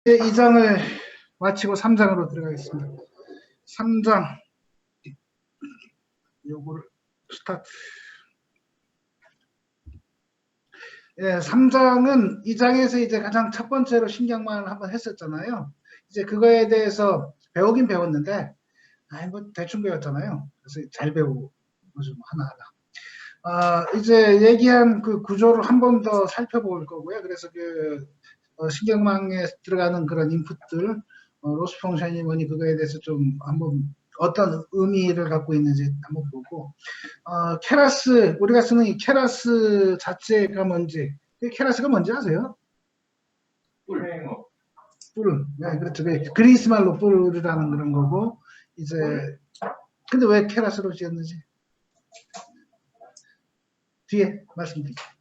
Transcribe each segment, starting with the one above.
2장을 마치고 3장으로 들어가겠습니다. 3장 요거를 스타트. 3장은 2장에서 이제 가장 첫 번째로 신경망을 한번 했었잖아요. 이제 그거에 대해서 배우긴 배웠는데 뭐 대충 배웠잖아요. 그래서 잘 배우고 좀 하나하나. 이제 얘기한 그 구조를 한 번 더 살펴볼 거고요. 그래서 그 신경망에 들어가는 그런 인풋들, 로스 펑션이 뭐니 그거에 대해서 좀 한번 어떤 의미를 갖고 있는지 한번 보고, 케라스, 우리가 쓰는 이 케라스 자체가 뭔지, 케라스가 뭔지 아세요? 뿔. 네, 그렇죠. 그리스 말로 뿔이라는 그런 거고, 이제, 근데 왜 케라스로 지었는지, 뒤에 말씀드릴게요.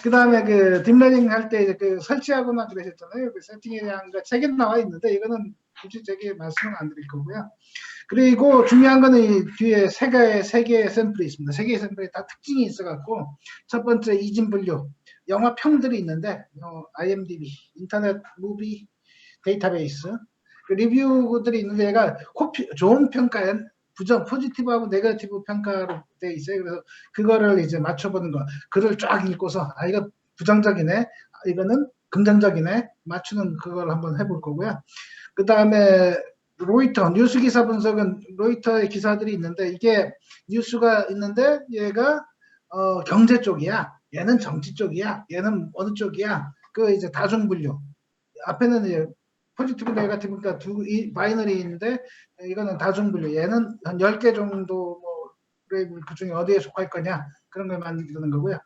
그 다음에 그 딥러닝 할 때 이제 그 설치하거나 그러셨잖아요. 그 세팅에 대한 거 책에 나와 있는데 이거는 굳이 저기 말씀은 안 드릴 거고요. 그리고 중요한 거는 이 뒤에 세 개의 샘플이 있습니다. 세 개의 샘플이 다 특징이 있어갖고 첫 번째 이진 분류 영화 평들이 있는데 IMDb 인터넷 무비 데이터베이스 그 리뷰들이 있는데 얘가 좋은 평가에 포지티브하고 네거티브 평가로 돼 있어요. 그래서 그거를 이제 맞춰보는 거. 글을 쫙 읽고서 이거 부정적이네. 이거는 긍정적이네. 맞추는 그걸 한번 해볼 거고요. 그 다음에 로이터 뉴스 기사 분석은 로이터의 기사들이 있는데 이게 뉴스가 있는데 얘가 경제 쪽이야. 얘는 정치 쪽이야. 얘는 어느 쪽이야. 그 이제 다중 분류. 앞에는 이제 포지티브 네거티브니까 이 바이너리인데 이거는 다중 분류. 얘는 한 10개 정도 뭐 레이블 그 중에 어디에 속할 거냐 그런 걸 만드는 거고요.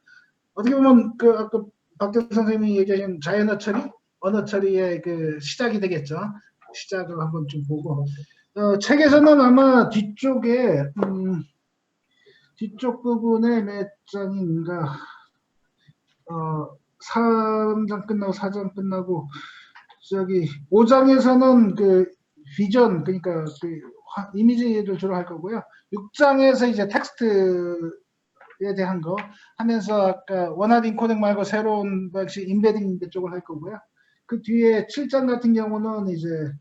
어떻게 보면 그 아까 박대 선생님이 얘기하신 자연어 처리, 언어 처리의 그 시작이 되겠죠. 시작을 한번 좀 보고 책에서는 아마 뒤쪽에 뒤쪽 부분에 몇 장인가 3장 끝나고 4장 끝나고 저기 5장에서는 그 비전 그러니까 그 이미지를 주로 할 거고요. 6장에서 이제 텍스트에 대한 거 하면서 아까 원하드 인코딩 말고 새로운 방식 인베딩 쪽을 할 거고요. 그 뒤에 7장 같은 경우는 이제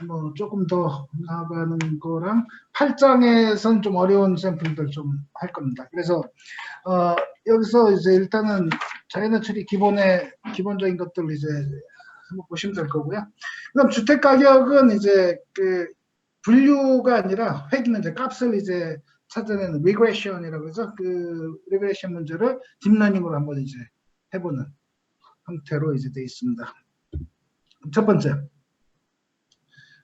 뭐 조금 더 나아가는 거랑 8장에선 좀 어려운 샘플들 좀 할 겁니다. 그래서 여기서 이제 일단은 자연어 처리 기본적인 것들 이제 한번 보시면 될 거고요. 그다음 주택 가격은 이제 그 분류가 아니라 획일은 이제 값을 이제 찾아내는 리그레션이라고 해서 그 리그레션 문제를 딥러닝으로 한번 이제 해보는 형태로 이제 돼 있습니다. 첫 번째.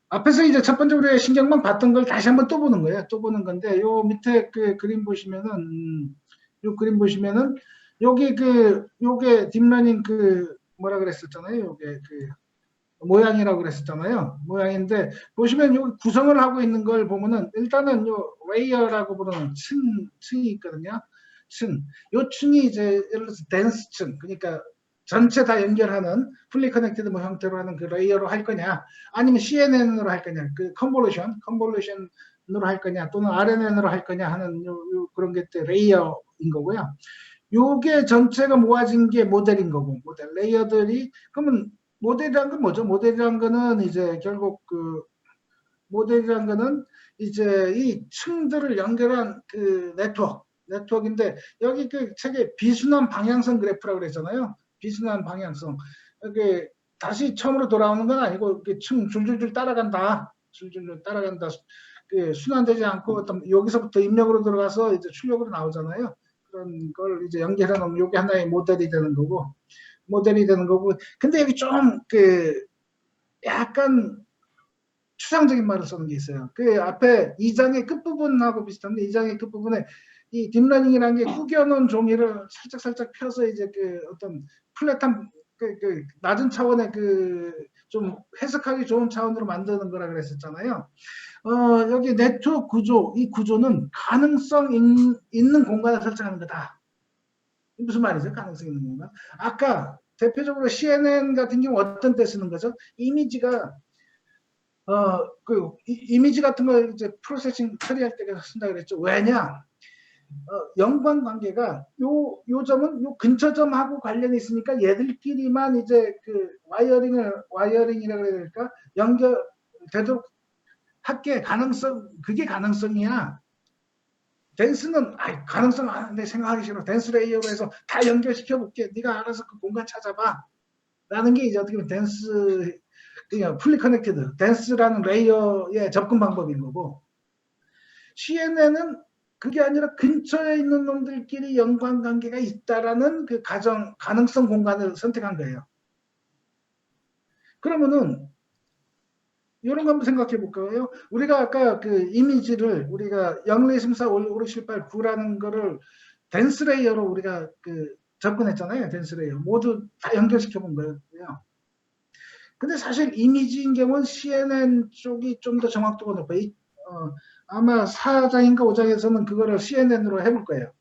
앞에서 이제 첫 번째 우리가 신경망 봤던 걸 다시 한번 또 보는 거예요. 또 보는 건데 요 밑에 그 그림 보시면은 요 그림 보시면은 여기 요게 딥러닝 그 뭐라 그랬었잖아요. 요게 그 모양이라고 그랬었잖아요. 모양인데 보시면 요 구성을 하고 있는 걸 보면은 일단은 요 레이어라고 부르는 층이 있거든요. 요 층이 이제 예를 들어서 덴스 층 그러니까 전체 다 연결하는 풀리 커넥티드 뭐 형태로 하는 그 레이어로 할 거냐 아니면 CNN으로 할 거냐 그 컨볼루션으로 할 거냐 또는 RNN으로 할 거냐 하는 요 그런 게 레이어인 거고요. 요게 전체가 모아진 게 모델인 거고 모델 레이어들이 그러면 모델이란 건 뭐죠? 모델이란 거는 이제 결국 그 모델이란 거는 이제 이 층들을 연결한 그 네트워크인데 여기 그 책에 비순환 방향성 그래프라고 그랬잖아요. 비순환 방향성. 이게 다시 처음으로 돌아오는 건 아니고 이렇게 층 줄줄줄 따라간다. 줄줄줄 따라간다. 그 순환되지 않고 어떤 여기서부터 입력으로 들어가서 이제 출력으로 나오잖아요. 그런 걸 이제 연결해 놓으면 이게 하나의 모델이 되는 거고. 근데 여기 좀 그 약간 추상적인 말을 쓰는 게 있어요. 그 앞에 2장의 끝부분하고 비슷한데 2장의 끝부분에 이 딥러닝이라는 게 구겨놓은 종이를 살짝 펴서 이제 그 어떤 플랫한 그 낮은 차원의 그 좀 해석하기 좋은 차원으로 만드는 거라 그랬었잖아요. 여기 네트워크 구조, 이 구조는 가능성 있는 공간을 설정하는 거다. 무슨 말이죠? 가능성 있는 공간. 아까 대표적으로 CNN 같은 경우 어떤 때 쓰는 거죠? 이미지가 이미지 같은 거 이제 프로세싱 처리할 때 쓴다 그랬죠. 왜냐? 연관 관계가 요 점은 요 근처 점하고 관련이 있으니까 얘들끼리만 이제 그 와이어링이라 그래야 될까? 연결되도록 할게. 그게 가능성이야. 댄스는 가능성 내 생각하기 싫어. 댄스 레이어로 해서 다 연결시켜 볼게. 네가 알아서 그 공간 찾아봐. 라는 게 이제 어떻게 보면 댄스 그냥 풀리 커넥티드 댄스라는 레이어의 접근 방법인 거고, CNN은 그게 아니라 근처에 있는 놈들끼리 연관 관계가 있다라는 그 가능성 공간을 선택한 거예요. 그러면은 이런 거 한번 생각해 볼까요? 우리가 아까 그 이미지를 우리가 0, 2, 3, 4, 5, 6, 7, 8, 9라는 거를 댄스 레이어로 우리가 그 접근했잖아요. 댄스 레이어 모두 다 연결시켜 본 거예요. 근데 사실 이미지인 경우는 CNN 쪽이 좀 더 정확도가 높아요. 아마 4장인가 5장에서는 그거를 CNN으로 해볼 거예요.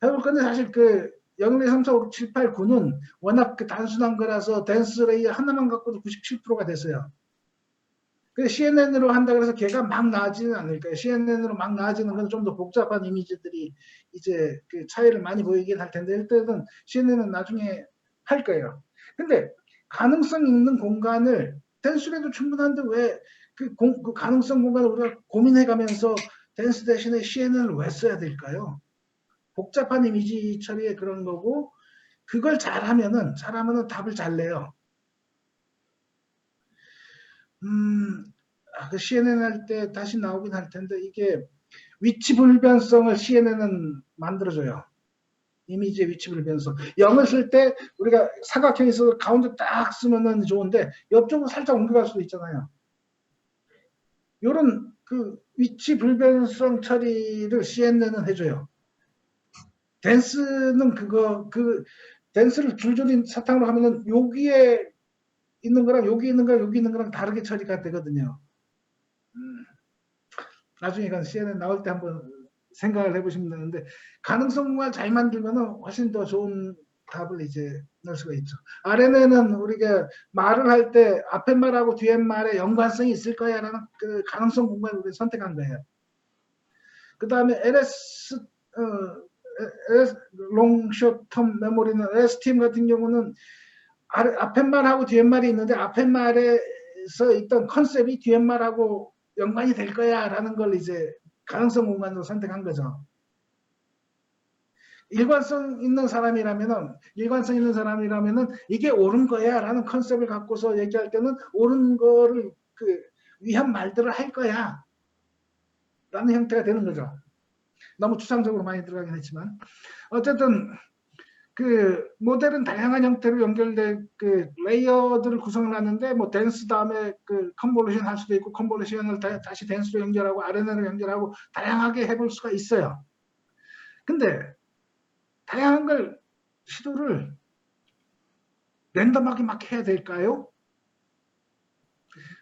해볼 건데 사실 그 0, 2, 3, 4, 5, 6, 7, 8, 9는 워낙 그 단순한 거라서 댄스 레이어 하나만 갖고도 97%가 됐어요. 그 CNN으로 한다 그래서 걔가 막 나아지는 않을 거예요. CNN으로 막 나아지는 건 좀 더 복잡한 이미지들이 이제 그 차이를 많이 보이긴 할 텐데 일단은 CNN은 나중에 할 거예요. 근데 가능성 있는 공간을 댄스에도 충분한데 왜 그 가능성 공간을 우리가 고민해가면서 댄스 대신에 CNN을 왜 써야 될까요? 복잡한 이미지 처리에 그런 거고, 그걸 잘하면은 답을 잘 내요. 그 CNN 할 때 다시 나오긴 할 텐데 이게 위치 불변성을 CNN은 만들어줘요. 이미지의 위치 불변성. 0을 쓸 때 우리가 사각형에서 가운데 딱 쓰면은 좋은데 옆쪽으로 살짝 옮겨갈 수도 있잖아요. 요런 그 위치 불변성 처리를 CNN은 해줘요. 댄스는 댄스를 줄줄이 사탕으로 하면은 여기에 있는 거랑 여기 있는 거랑 다르게 처리가 되거든요. 나중에 간 CNN 나올 때 한번 생각을 해보시면 되는데, 가능성만 잘 만들면 훨씬 더 좋은 답을 이제 넣을 수가 있죠. RNN은 우리가 말을 할 때 앞에 말하고 뒤에 말에 연관성이 있을 거야 라는 그 가능성 공간을 우리가 선택한 거예요. 그 다음에 롱숏 텀 메모리는 LSTM 같은 경우는 앞에 말하고 뒤에 말이 있는데 앞에 말에서 있던 컨셉이 뒤에 말하고 연관이 될 거야 라는 걸 이제 가능성 공간으로 선택한 거죠. 일관성 있는 사람이라면은 이게 옳은 거야 라는 컨셉을 갖고서 얘기할 때는 옳은 거를 위한 말들을 할 거야 라는 형태가 되는 거죠. 너무 추상적으로 많이 들어가긴 했지만 어쨌든 그 모델은 다양한 형태로 연결된 그 레이어들을 구성을 하는데 뭐 댄스 다음에 그 컨볼루션 할 수도 있고 컨볼루션을 다시 댄스로 연결하고 RNN으로 연결하고 다양하게 해볼 수가 있어요. 근데 다양한 걸 시도를 랜덤하게 막 해야 될까요?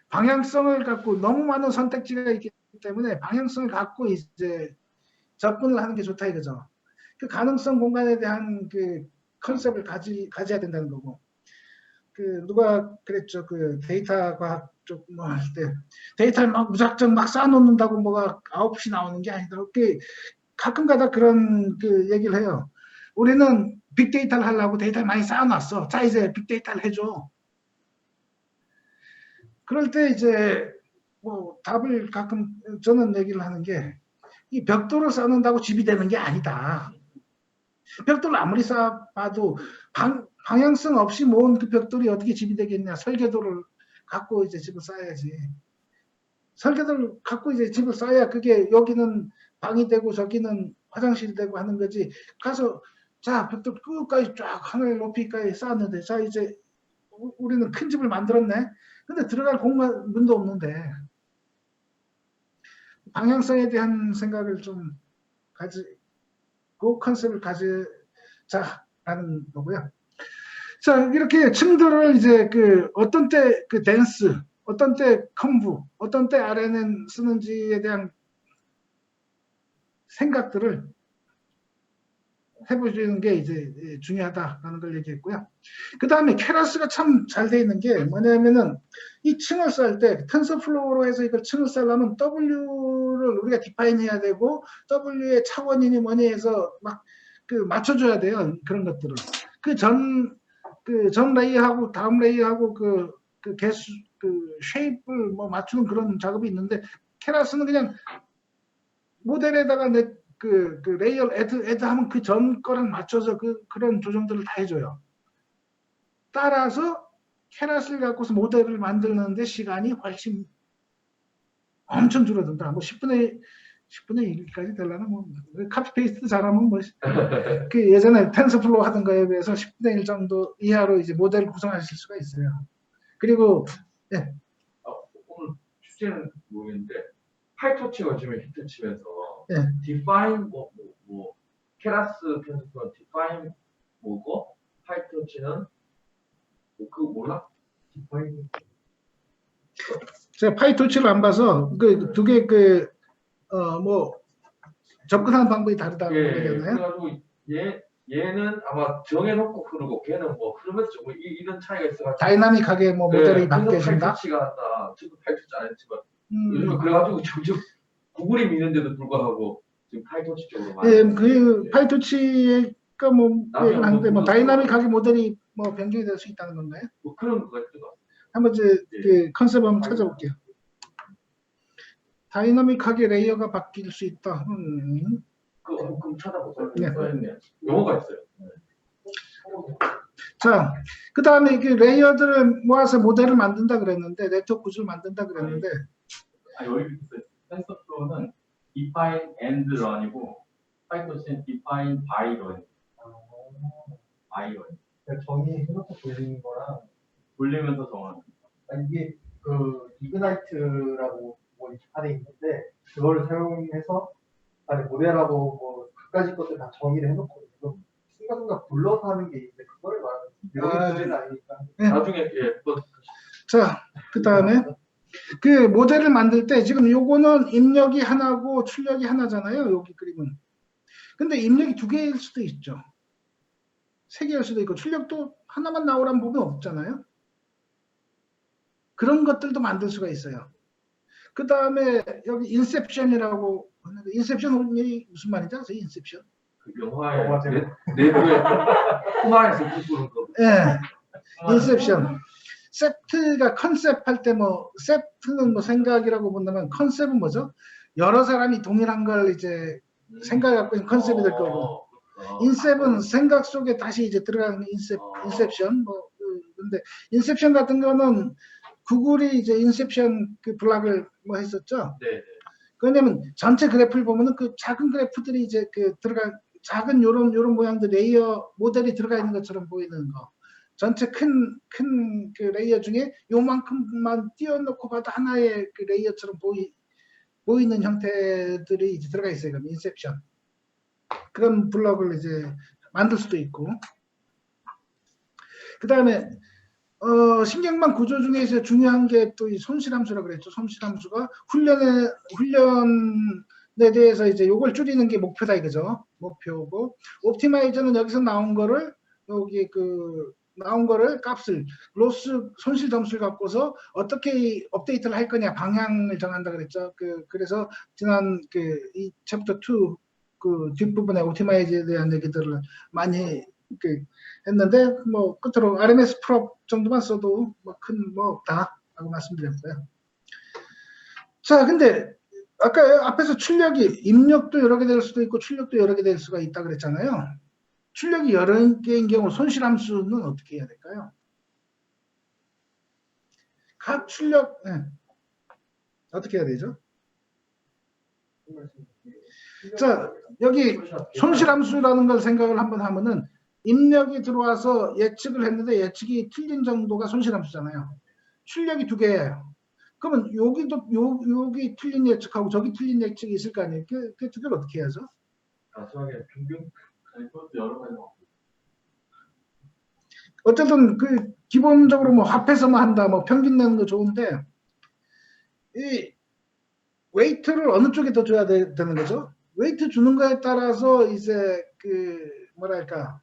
방향성을 갖고 너무 많은 선택지가 있기 때문에 방향성을 갖고 이제 접근을 하는 게 좋다 이거죠. 그 가능성 공간에 대한 그 컨셉을 가져야 된다는 거고. 그 누가 그랬죠. 그 데이터 과학 쪽 뭐 할 때 데이터를 막 무작정 막 쌓아놓는다고 뭐가 아웃풋이 나오는 게 아니다. 그 가끔가다 그런 그 얘기를 해요. 우리는 빅데이터를 하려고 데이터를 많이 쌓아놨어. 자 이제 빅데이터를 해줘. 그럴 때 이제 뭐 답을 가끔 저는 얘기를 하는 게 이 벽돌을 쌓는다고 집이 되는 게 아니다. 벽돌을 아무리 쌓아봐도 방향성 없이 모은 그 벽돌이 어떻게 집이 되겠냐. 설계도를 갖고 이제 집을 쌓아야지. 설계도를 갖고 이제 집을 쌓아야 그게 여기는 방이 되고 저기는 화장실이 되고 하는 거지. 가서 자 벽돌 끝까지 쫙 하늘 높이까지 쌓았는데 자 이제 우리는 큰 집을 만들었네. 근데 들어갈 공간 문도 없는데 방향성에 대한 생각을 좀 그 컨셉을 가지자라는 거고요. 자 이렇게 층들을 이제 그 어떤 때 그 댄스, 어떤 때 컴부, 어떤 때 RNN 쓰는지에 대한 생각들을 해보시는 게 이제 중요하다라는 걸 얘기했고요. 그 다음에 케라스가 참 잘 돼 있는 게 뭐냐면은 이 층을 쌀 때 텐서플로우로 해서 이걸 층을 쌀려면 W를 우리가 디파인 해야 되고 W의 차원이니 뭐니 해서 막 그 맞춰줘야 돼요. 그런 것들을. 그 전 레이하고 다음 레이하고 그 개수, 그 쉐입을 뭐 맞추는 그런 작업이 있는데 케라스는 그냥 모델에다가 그 레이어 애드 하면 그 전 거랑 맞춰서 그런 조정들을 다 해줘요. 따라서 케라스를 갖고서 모델을 만드는데 시간이 훨씬 엄청 줄어든다. 뭐 10분의 1까지 되려나 뭐 카피 페이스트 잘하면 뭐 그 예전에 텐서플로우 하던 거에 비해서 10분의 1 정도 이하로 이제 모델을 구성하실 수가 있어요. 그리고 예. 오늘 주제는 모르겠는데 파이토치가 요즘에 히트 치면서 예. define 뭐 케라스 텐서플로우 define 뭐고 파이토치는 그거 몰라? define 제가 파이토치를 안 봐서 그 두 개 뭐 접근하는 방법이 다르다고 얘기했나요? 그래가지고 얘는 아마 정해놓고 흐르고 걔는 뭐 흐르면서 뭐 이런 차이가 있어가지고 다이나믹하게 뭐 모델이 바뀌어진다. 파이토치가 한다. 지금 파이토치 안 했지만 요즘은 그래가지고 점점 구글이 미는데도 불구하고 지금 파이토치 쪽으로 많이. 예, 그 파이토치가 뭐 얘기를 하는데 뭐 다이나믹하게 모델이 뭐 변경이 될 수 있다는 건가요? 뭐 그런 거 같아요. 한번 그 컨셉 한번 찾아볼게요. 다이나믹하게 레이어가 바뀔 수 있다. 그럼 찾아보세요. 네. 용어가 있어요. 자, 그 다음에 그 레이어들을 모아서 모델을 만든다 그랬는데, 네트워크 구조를 만든다 그랬는데. 여기 있어요. 텐서플로우는 define and run이고, 파이토치는 define by run. by run. 정의해놓고 돌리는 거랑 돌리면서 정하는. 이게 그 이그나이트라고 뭐 안에 있는데 그거를 사용해서 안에 모델하고 뭐 각가지 것들 다 정의를 해놓고 지금 순간순간 불러서 하는 게 있는데 그거를 말하는 모델은 아니니까. 나중에 자, 그 다음에 그 모델을 만들 때 지금 요거는 입력이 하나고 출력이 하나잖아요. 여기 그림은. 근데 입력이 두 개일 수도 있죠. 세 개일 수도 있고 출력도 하나만 나오라는 법은 없잖아요. 그런 것들도 만들 수가 있어요. 그 다음에 여기 인셉션이라고 하는데 인셉션이 무슨 말인지 아세요? 인셉션? 그 영화의 내부에 코마에서 부르는 거. 예, 인셉션. 셉트가 컨셉 할 때 뭐 셉트는 뭐 생각이라고 본다면 컨셉은 뭐죠? 여러 사람이 동일한 걸 이제 생각해 갖고 있는 컨셉이 될 거고 인셉은 생각 속에 다시 이제 들어가는 인셉션 뭐 근데 인셉션 같은 거는 구글이 이제 인셉션 그 블락을 뭐 했었죠. 네. 왜냐면 전체 그래프를 보면은 그 작은 그래프들이 이제 그 작은 요런 모양들 레이어 모델이 들어가 있는 것처럼 보이는 거. 전체 큰 그 레이어 중에 요만큼만 띄워놓고 봐도 하나의 그 레이어처럼 보이는 형태들이 이제 들어가 있어요. 그럼 인셉션. 그런 블럭을 이제 만들 수도 있고. 그 다음에 신경망 구조 중에서 중요한 게 또 이 손실함수라고 그랬죠. 손실함수가 훈련에 대해서 이제 요걸 줄이는 게 목표다 이거죠. 목표고 옵티마이저는 여기서 나온 거를 여기 나온 거를 값을 로스 손실 점수를 갖고서 어떻게 업데이트를 할 거냐 방향을 정한다 그랬죠. 그래서 지난 이 챕터 2 그 뒷부분에 옵티마이저에 대한 얘기들을 많이 했는데 뭐 끝으로 RMS 프롭 정도만 써도 뭐 큰 뭐 없다라고 말씀드렸고요. 자, 근데 아까 앞에서 출력이 입력도 여러 개 될 수도 있고 출력도 여러 개 될 수가 있다 그랬잖아요. 출력이 여러 개인 경우 손실함수는 어떻게 해야 될까요? 각 출력 어떻게 해야 되죠? 자, 여기 손실함수라는 걸 생각을 한번 하면은 입력이 들어와서 예측을 했는데 예측이 틀린 정도가 손실함수잖아요. 출력이 두 개예요. 그러면 여기 틀린 예측하고 저기 틀린 예측이 있을 거 아니에요. 그 두 개를 어떻게 해야죠? 나중에 평균 그것도 여러 가지. 어쨌든 기본적으로 뭐 합해서만 한다, 뭐 평균 내는 거 좋은데 이 웨이트를 어느 쪽에 더 줘야 되는 거죠? 웨이트 주는 거에 따라서 이제 뭐랄까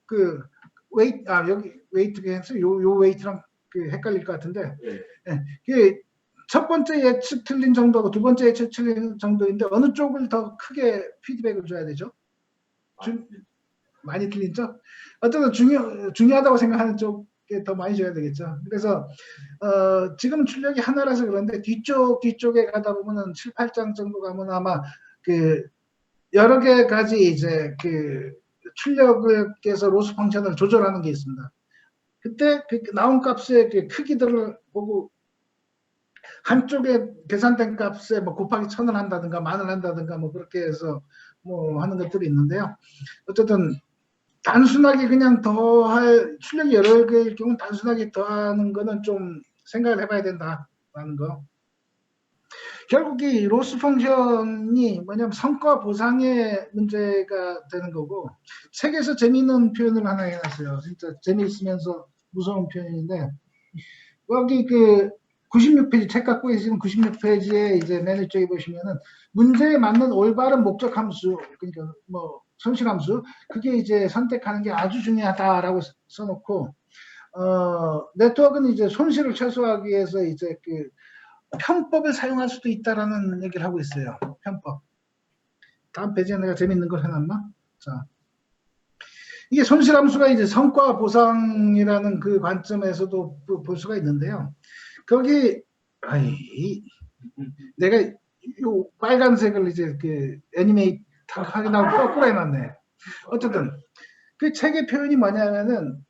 그 웨이트 여기 웨이트가 해서 요 웨이트랑 그 헷갈릴 것 같은데 예. 그 첫 번째 예측 틀린 정도하고 두 번째 예측 틀린 정도인데 어느 쪽을 더 크게 피드백을 줘야 되죠? 많이 틀린 쪽? 어쨌든 중요하다고 생각하는 쪽에 더 많이 줘야 되겠죠. 그래서 지금 출력이 하나라서 그런데 뒤쪽에 가다 보면은 7, 8장 정도 가면 아마 그 여러 가지 이제 그 출력을 깨서 로스 펑션을 조절하는 게 있습니다. 그때 그 나온 값의 그 크기들을 보고 한쪽에 계산된 값에 뭐 곱하기 1000을 한다든가 만을 한다든가 뭐 그렇게 해서 뭐 하는 것들이 있는데요. 어쨌든 단순하게 그냥 더할 출력이 여러 개일 경우는 단순하게 더하는 거는 좀 생각을 해봐야 된다라는 거. 결국 이 로스 펑션이 뭐냐면 성과 보상의 문제가 되는 거고 책에서 재미있는 표현을 하나 해놨어요. 진짜 재미있으면서 무서운 표현인데 여기 그 96페이지 책 갖고 계시는 96페이지에 이제 맨 위쪽에 보시면은 문제에 맞는 올바른 목적 함수 그러니까 뭐 손실 함수 그게 이제 선택하는 게 아주 중요하다라고 써놓고 네트워크는 이제 손실을 최소화하기 위해서 이제 그 편법을 사용할 수도 있다라는 얘기를 하고 있어요. 편법. 다음 페이지에 내가 재밌는 걸 해놨나? 자, 이게 손실 함수가 이제 성과 보상이라는 그 관점에서도 볼 수가 있는데요. 거기 내가 요 빨간색을 이제 그 애니메이트 하기나고 거꾸로 해놨네. 어쨌든 그 책의 표현이 뭐냐면은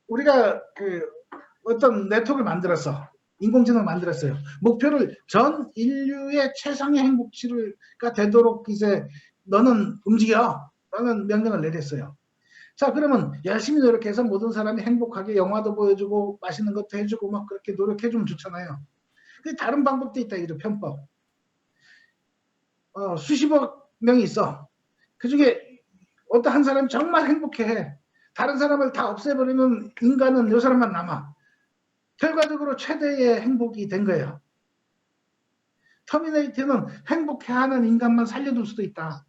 우리가 그 어떤 네트워크를 만들었어. 인공지능을 만들었어요. 목표를 전 인류의 최상의 행복치가 되도록 이제 너는 움직여. 라는 명령을 내렸어요. 자, 그러면 열심히 노력해서 모든 사람이 행복하게 영화도 보여주고 맛있는 것도 해주고 막 그렇게 노력해주면 좋잖아요. 근데 다른 방법도 있다 이죠. 편법. 수십억 명이 있어. 그 중에 어떤 한 사람이 정말 행복해. 다른 사람을 다 없애버리면 인간은 요 사람만 남아. 결과적으로 최대의 행복이 된 거예요. 터미네이터는 행복해하는 인간만 살려둘 수도 있다.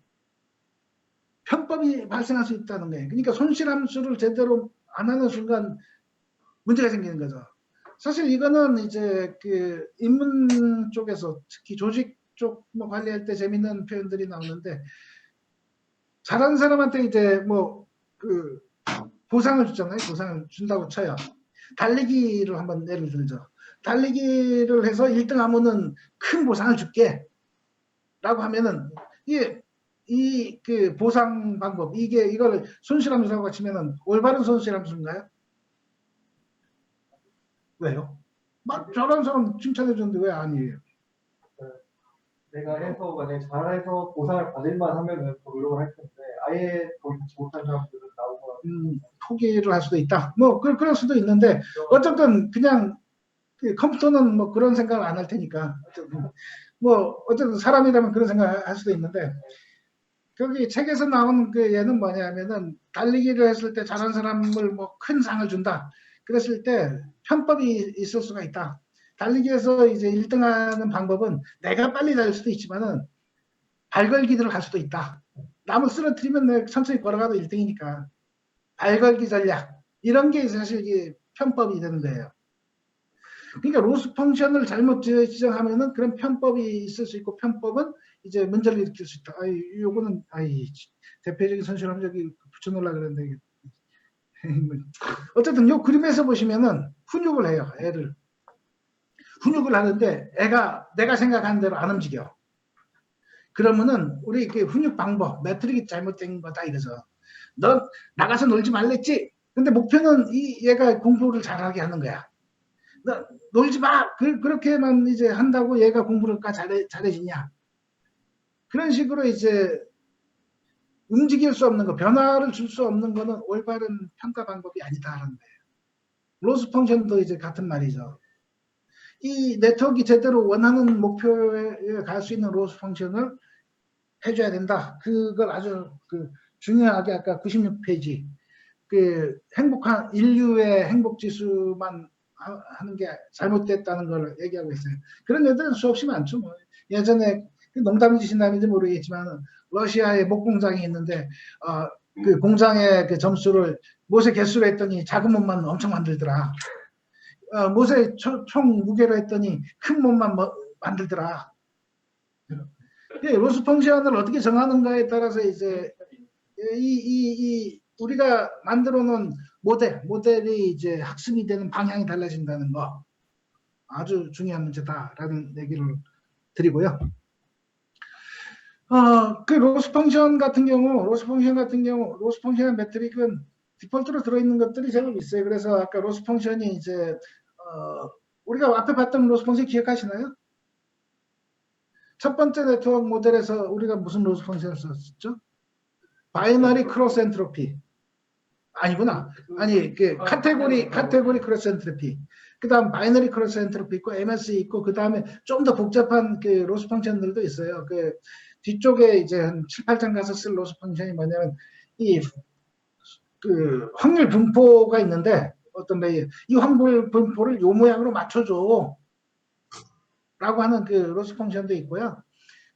편법이 발생할 수 있다는 거예요. 그러니까 손실함수를 제대로 안 하는 순간 문제가 생기는 거죠. 사실 이거는 이제 그 인문 쪽에서 특히 조직 쪽 뭐 관리할 때 재밌는 표현들이 나오는데 잘하는 사람한테 이제 뭐 그 보상을 주잖아요. 보상을 준다고 쳐요. 달리기를 한번 예를 들죠. 달리기를 해서 1등 하면은 큰 보상을 줄게. 라고 하면은 이 그 보상 방법 이걸 손실함수라고 치면은 올바른 손실함수인가요? 왜요? 막 저런 사람 칭찬해 줬는데 왜 아니에요? 내가 해서 만약에 잘해서 보상을 받을만 하면은 더 노력을 할 텐데 아예 거기 같이 못한 사람들은 나오고 포기를 할 수도 있다. 뭐 그럴 수도 있는데 어쨌든 그냥 그 컴퓨터는 뭐 그런 생각을 안 할 테니까 어쨌든 사람이라면 그런 생각을 할 수도 있는데 거기 책에서 나온 그 얘는 뭐냐면은 달리기를 했을 때 잘한 사람을 뭐 큰 상을 준다. 그랬을 때 편법이 있을 수가 있다. 달리기에서 이제 1등하는 방법은 내가 빨리 달릴 수도 있지만은 발걸기들을 할 수도 있다. 남을 쓰러뜨리면 내가 천천히 걸어가도 1등이니까 발걸기 전략 이런 게 사실 이게 편법이 되는 거예요. 그러니까 로스 펑션을 잘못 지정하면은 그런 편법이 있을 수 있고 편법은 이제 문제를 일으킬 수 있다. 요거는 대표적인 손실함 저기 붙여놓으려고 그랬는데 어쨌든 요 그림에서 보시면은 훈육을 해요. 애를 훈육을 하는데 애가 내가 생각하는 대로 안 움직여. 그러면은 우리 그 훈육 방법 매트릭이 잘못된 거다 이거죠. 너 나가서 놀지 말랬지. 근데 목표는 얘가 공부를 잘하게 하는 거야. 너 놀지 마. 그렇게만 이제 한다고 얘가 공부를 잘해지냐. 그런 식으로 이제 움직일 수 없는 거, 변화를 줄 수 없는 거는 올바른 평가 방법이 아니다라는 거예요. 로스 펑션도 이제 같은 말이죠. 이 네트워크가 제대로 원하는 목표에 갈 수 있는 로스 펑션을 해줘야 된다. 그걸 아주 중요하게 아까 96페이지 행복한 인류의 행복 지수만 하는 게 잘못됐다는 걸 얘기하고 있어요. 그런 애들은 수없이 많죠. 뭐. 예전에 농담이신지 모르겠지만 러시아에 목공장이 있는데 그 공장의 그 점수를 못의 개수로 했더니 작은 몸만 엄청 만들더라. 못의 총 무게로 했더니 큰 몸만 만들더라. 로스 펑션을 어떻게 정하는가에 따라서 이제 우리가 만들어 놓은 모델이 이제 학습이 되는 방향이 달라진다는 거 아주 중요한 문제다라는 얘기를 드리고요. 그 로스 펑션 같은 경우 로스 펑션의 매트릭은 디폴트로 들어있는 것들이 제법 있어요. 그래서 아까 로스 펑션이 이제 우리가 앞에 봤던 로스 펑션 기억하시나요? 첫 번째 네트워크 모델에서 우리가 무슨 로스 펑션을 썼죠? 바이너리 크로스 엔트로피. 아니구나. 아니, 그 카테고리 크로스 엔트로피. 그 다음 바이너리 크로스 엔트로피 있고, MS 있고, 그 다음에 좀 더 복잡한 그 로스 펑션들도 있어요. 그 뒤쪽에 이제 한 7, 8장 가서 쓸 로스 펑션이 뭐냐면, 그 확률 분포가 있는데, 어떤 레이어, 이 확률 분포를 요 모양으로 맞춰줘. 라고 하는 그 로스 펑션도 있고요.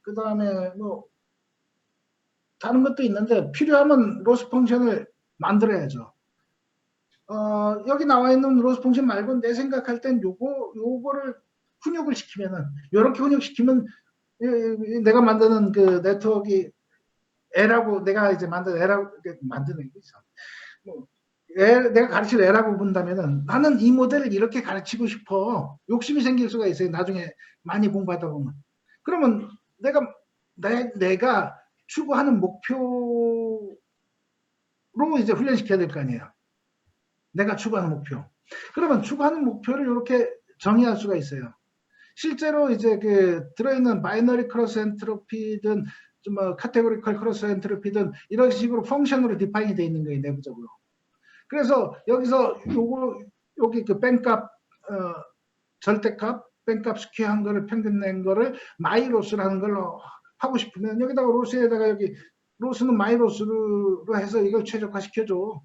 그 다음에 뭐, 다른 것도 있는데, 필요하면 로스 펑션을 만들어야죠. 여기 나와 있는 로스 펑션 말고 내 생각할 땐 요거를 훈육을 시키면은, 요렇게 훈육시키면, 내가 만드는 그 네트워크가 애라고, 내가 이제 만든 애라고, 만드는 게 있어. 뭐, 내가 가르칠 애라고 본다면은, 나는 이 모델을 이렇게 가르치고 싶어. 욕심이 생길 수가 있어요. 나중에 많이 공부하다 보면. 그러면 내가 추구하는 목표로 이제 훈련시켜야 될 거 아니에요. 내가 추구하는 목표. 그러면 추구하는 목표를 이렇게 정의할 수가 있어요. 실제로 이제 그 들어있는 바이너리 크로스 엔트로피든 뭐 카테고리컬 크로스 엔트로피든 이런 식으로 펑션으로 디파인이 되어 있는 거예요, 내부적으로. 그래서 여기서 여기 그 뺀값, 절대값, 뺀값 스퀘어한 거를 평균 낸 거를 마이로스라는 걸로 하고 싶으면 여기다가 로스에다가 여기 로스는 마이로스로 해서 이걸 최적화시켜줘.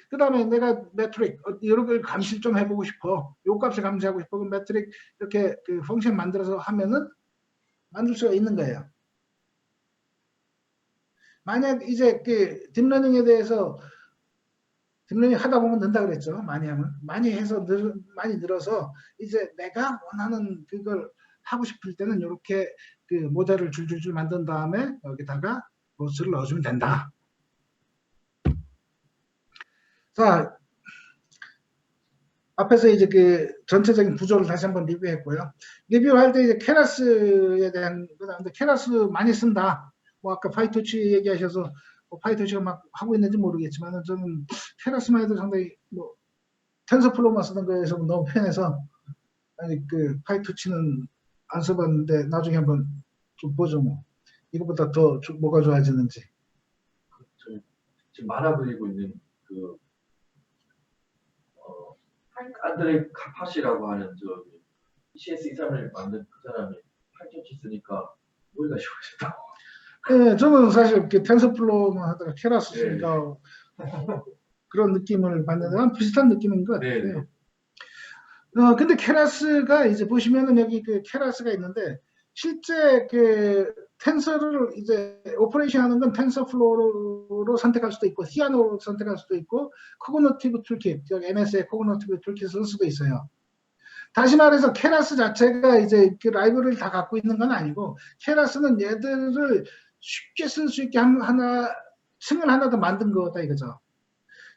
그 다음에 내가 매트릭 여러 걸 감시를 좀 해보고 싶어. 요 값을 감시하고 싶어. 그럼 매트릭 이렇게 그 펑션 만들어서 하면은 만들 수가 있는 거예요. 만약 이제 그 딥러닝에 대해서 딥러닝 하다 보면 는다 그랬죠. 많이 하면. 많이 해서 많이 늘어서 이제 내가 원하는 그걸 하고 싶을 때는 이렇게 그 모델을 줄줄줄 만든 다음에 여기다가 로스를 넣어주면 된다. 자, 앞에서 이제 그 전체적인 구조를 다시 한번 리뷰했고요. 리뷰할 때 이제 케라스에 대한 그다음에 케라스 많이 쓴다. 뭐 아까 파이토치 얘기하셔서 뭐 파이토치가 막 하고 있는지 모르겠지만 저는 케라스만 해도 상당히 뭐 텐서플로우만 쓰는 거에서 너무 편해서 아니 그 파이토치는 안 써봤는데 나중에 한번 좀 보죠 뭐. 이거보다 더 뭐가 좋아지는지. 지금 만화 그리고 있는 그 안드레 카파시라고 하는 저 CS23을 만든 그 사람이 팔토치 쓰니까 머리가 쉬워졌다고. 네, 저는 사실 그 텐서플로우만 하다가 케라스 쓰니까 그런 느낌을 받는데 비슷한 느낌인 것 같아요. 근데 케라스가 이제 보시면은 여기 그 케라스가 있는데 실제 그 텐서를 이제 오퍼레이션 하는 건 텐서플로우로 선택할 수도 있고 시아노로 선택할 수도 있고 코그노티브 툴킷, 여기 MS의 코그노티브 툴킷을 쓸 수도 있어요. 다시 말해서 케라스 자체가 이제 그 라이브러리를 다 갖고 있는 건 아니고 케라스는 얘들을 쉽게 쓸 수 있게 층을 하나 더 만든 거다 이거죠.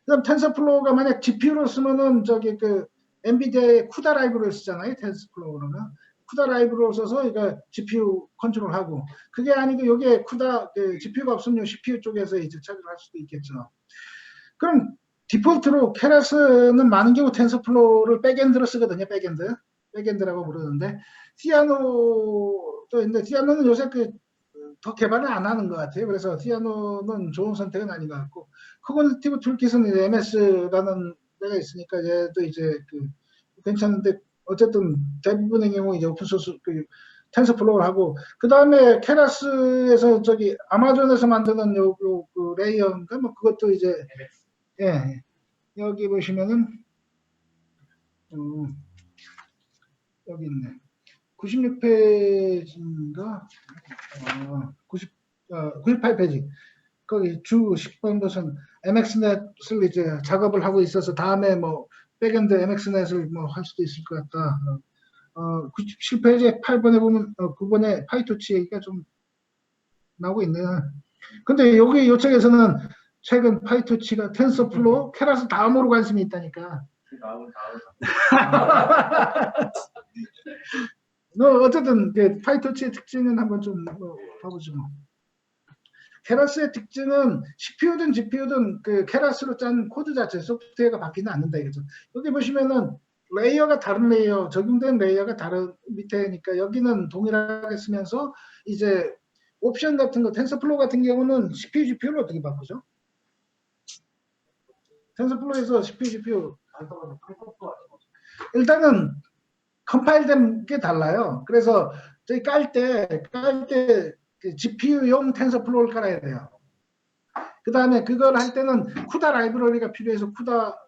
그다음 텐서플로우가 만약 GPU로 쓰면은 저기 그 엔비디아의 쿠다 라이브러리를 쓰잖아요. 텐서플로우는 쿠다 라이브러리를 써서 이거 GPU 컨트롤하고 그게 아니고 여기에 쿠다 그 GPU가 없으면 CPU 쪽에서 이제 처리를 할 수도 있겠죠. 그럼 디폴트로 케라스는 많은 경우 텐서플로우를 백엔드로 쓰거든요. 백엔드라고 부르는데 시아노도 있는데 시아노는 요새 더 개발을 안 하는 것 같아요. 그래서 시아노는 좋은 선택은 아닌 것 같고 코그니티브 툴킷은 이제 MS라는 데가 있으니까 얘도 이제 괜찮은데 어쨌든 대부분의 경우 이제 오픈소스 텐서플로우를 하고 그 다음에 케라스에서 저기 아마존에서 만드는 그 레이어인가 뭐 그것도 이제 예 여기 보시면은 여기 있네 96페이지인가 98페이지 거기 주 10번 것은 MXNet을 이제 작업을 하고 있어서 다음에 뭐 백엔드 MXNet을 뭐 할 수도 있을 것 같다. 97페이지 8번에 보면 9번에 파이토치 얘기가 좀 나오고 있네요. 근데 여기 요청에서는 최근 파이토치가 텐서플로우, 케라스 다음으로 관심이 있다니까. 다음 어쨌든 그 파이토치의 특징은 한번 좀 봐보죠. 뭐. 케라스의 특징은 CPU든 GPU든 그 케라스로 짠 코드 자체 소프트웨어가 바뀌지 않는다 이거죠. 여기 보시면은 레이어가 다른 레이어, 적용된 레이어가 다른 밑에니까 여기는 동일하게 쓰면서 이제 옵션 같은 거, 텐서플로우 같은 경우는 CPU, GPU를 어떻게 바꾸죠? 텐서플로우에서 CPU, GPU 일단은 컴파일된 게 달라요. 그래서 저희 깔 때 그 GPU용 텐서플로우를 깔아야 돼요. 그 다음에 그걸 할 때는 쿠다 라이브러리가 필요해서 쿠다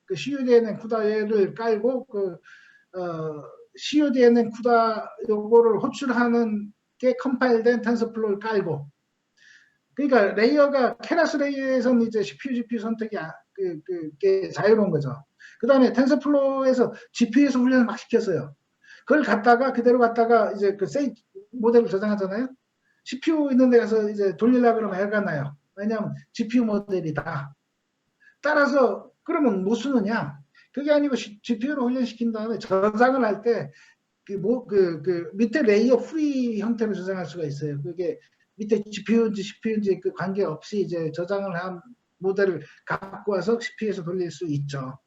그 CUDNN 쿠다 얘를 깔고 CUDNN 쿠다 요거를 호출하는 게 컴파일된 텐서플로우를 깔고. 그러니까 레이어가 케라스 레이어에서는 이제 CPU, GPU 선택이 그게 자유로운 거죠. 그 다음에 텐서플로우에서 GPU에서 훈련을 막 시켰어요. 그걸 그대로 갖다가 이제 그 세이 모델을 저장하잖아요. CPU 있는 데 가서 이제 돌리려고 그러면 애가 나요. 왜냐하면 GPU 모델이다. 따라서 그러면 못 쓰느냐? 그게 아니고 GPU로 훈련시킨 다음에 저장을 할 때 그 밑에 레이어 프리 형태로 저장할 수가 있어요. 그게 밑에 GPU인지 CPU인지 그 관계없이 이제 저장을 한 모델을 갖고 와서 CPU에서 돌릴 수 있죠.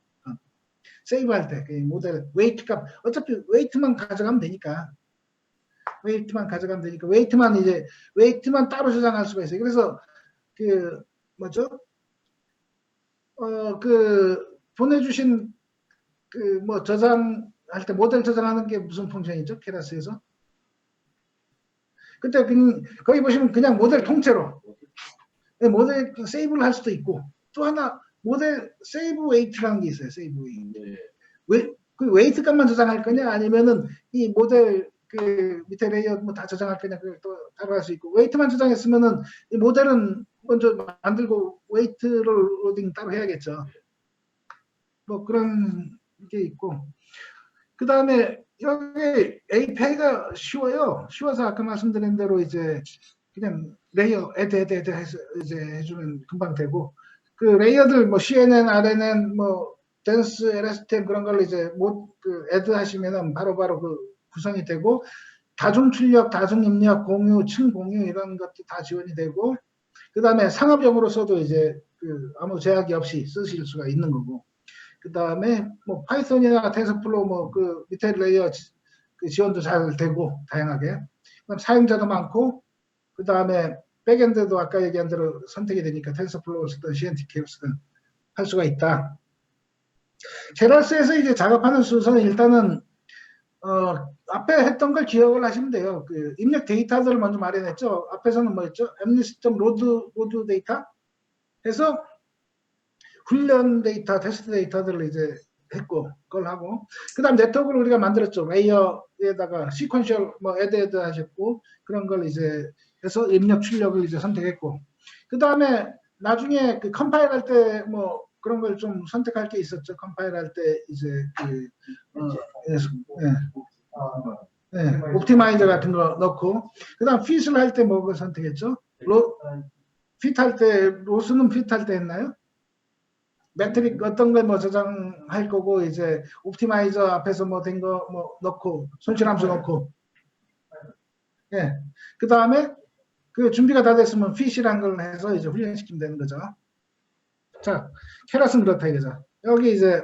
세이브할 때 그 모델 웨이트 값 어차피 웨이트만 가져가면 되니까 웨이트만 따로 저장할 수가 있어요. 그래서 그 뭐죠? 그 보내주신 그 뭐 저장할 때 모델 저장하는 게 무슨 펑션이죠? 케라스에서? 그때 거기 보시면 그냥 모델 통째로 모델 세이브를 할 수도 있고 또 하나 모델 세이브 웨이트라는 게 있어요. 세이브 웨이트. 그 웨이트 값만 저장할 거냐 아니면은 이 모델 그 밑에 레이어 뭐 다 저장할 거냐 그걸 또 따로 할 수 있고 웨이트만 저장했으면은 이 모델은 먼저 만들고 웨이트를 로딩 따로 해야겠죠. 뭐 그런 게 있고 그 다음에 여기 API가 쉬워서 아까 말씀드린 대로 이제 그냥 레이어 애드 해서 이제 해주면 금방 되고 그 레이어들 뭐 CNN, RNN, 뭐 댄스, LSTM 그런 걸 이제 애드 하시면은 바로바로 그 구성이 되고 다중 출력, 다중 입력, 공유, 층 공유 이런 것도 다 지원이 되고 그 다음에 상업용으로서도 이제 그 아무 제약이 없이 쓰실 수가 있는 거고 그 다음에 뭐 파이썬이나 텐서플로우 뭐 그 밑에 레이어 그 지원도 잘 되고 다양하게 그다음 사용자도 많고 그 다음에 백엔드도 아까 얘기한 대로 선택이 되니까 텐서플로우를 쓰든 CNTK를 쓰든 할 수가 있다. 케라스에서 이제 작업하는 순서는 일단은 앞에 했던 걸 기억을 하시면 돼요. 그 입력 데이터들을 먼저 마련했죠. 앞에서는 뭐였죠? 엠니스점 로드 데이터 해서 훈련 데이터, 테스트 데이터들을 이제 했고 그걸 하고 그 다음 네트워크를 우리가 만들었죠. 레이어에다가 시퀀셜 뭐 애드 하셨고 그런 걸 이제 해서 입력 출력을 이제 선택했고 그 다음에 나중에 그 컴파일할 때 뭐 그런 걸 좀 선택할 게 있었죠. 컴파일할 때 이제 옵티마이저 같은 거 넣고 그 다음 핏을 할 때 뭐 그걸 선택했죠. 핏할 때 로스는 핏할 때 했나요? 매트릭 어떤 걸 뭐 저장할 거고 이제 옵티마이저 앞에서 뭐 된 거 뭐 넣고 손실함수 넣고 그 다음에 그 준비가 다 됐으면 핏이란 걸 해서 이제 훈련시키면 되는 거죠. 자, 케라스는 그렇다 이거죠. 여기 이제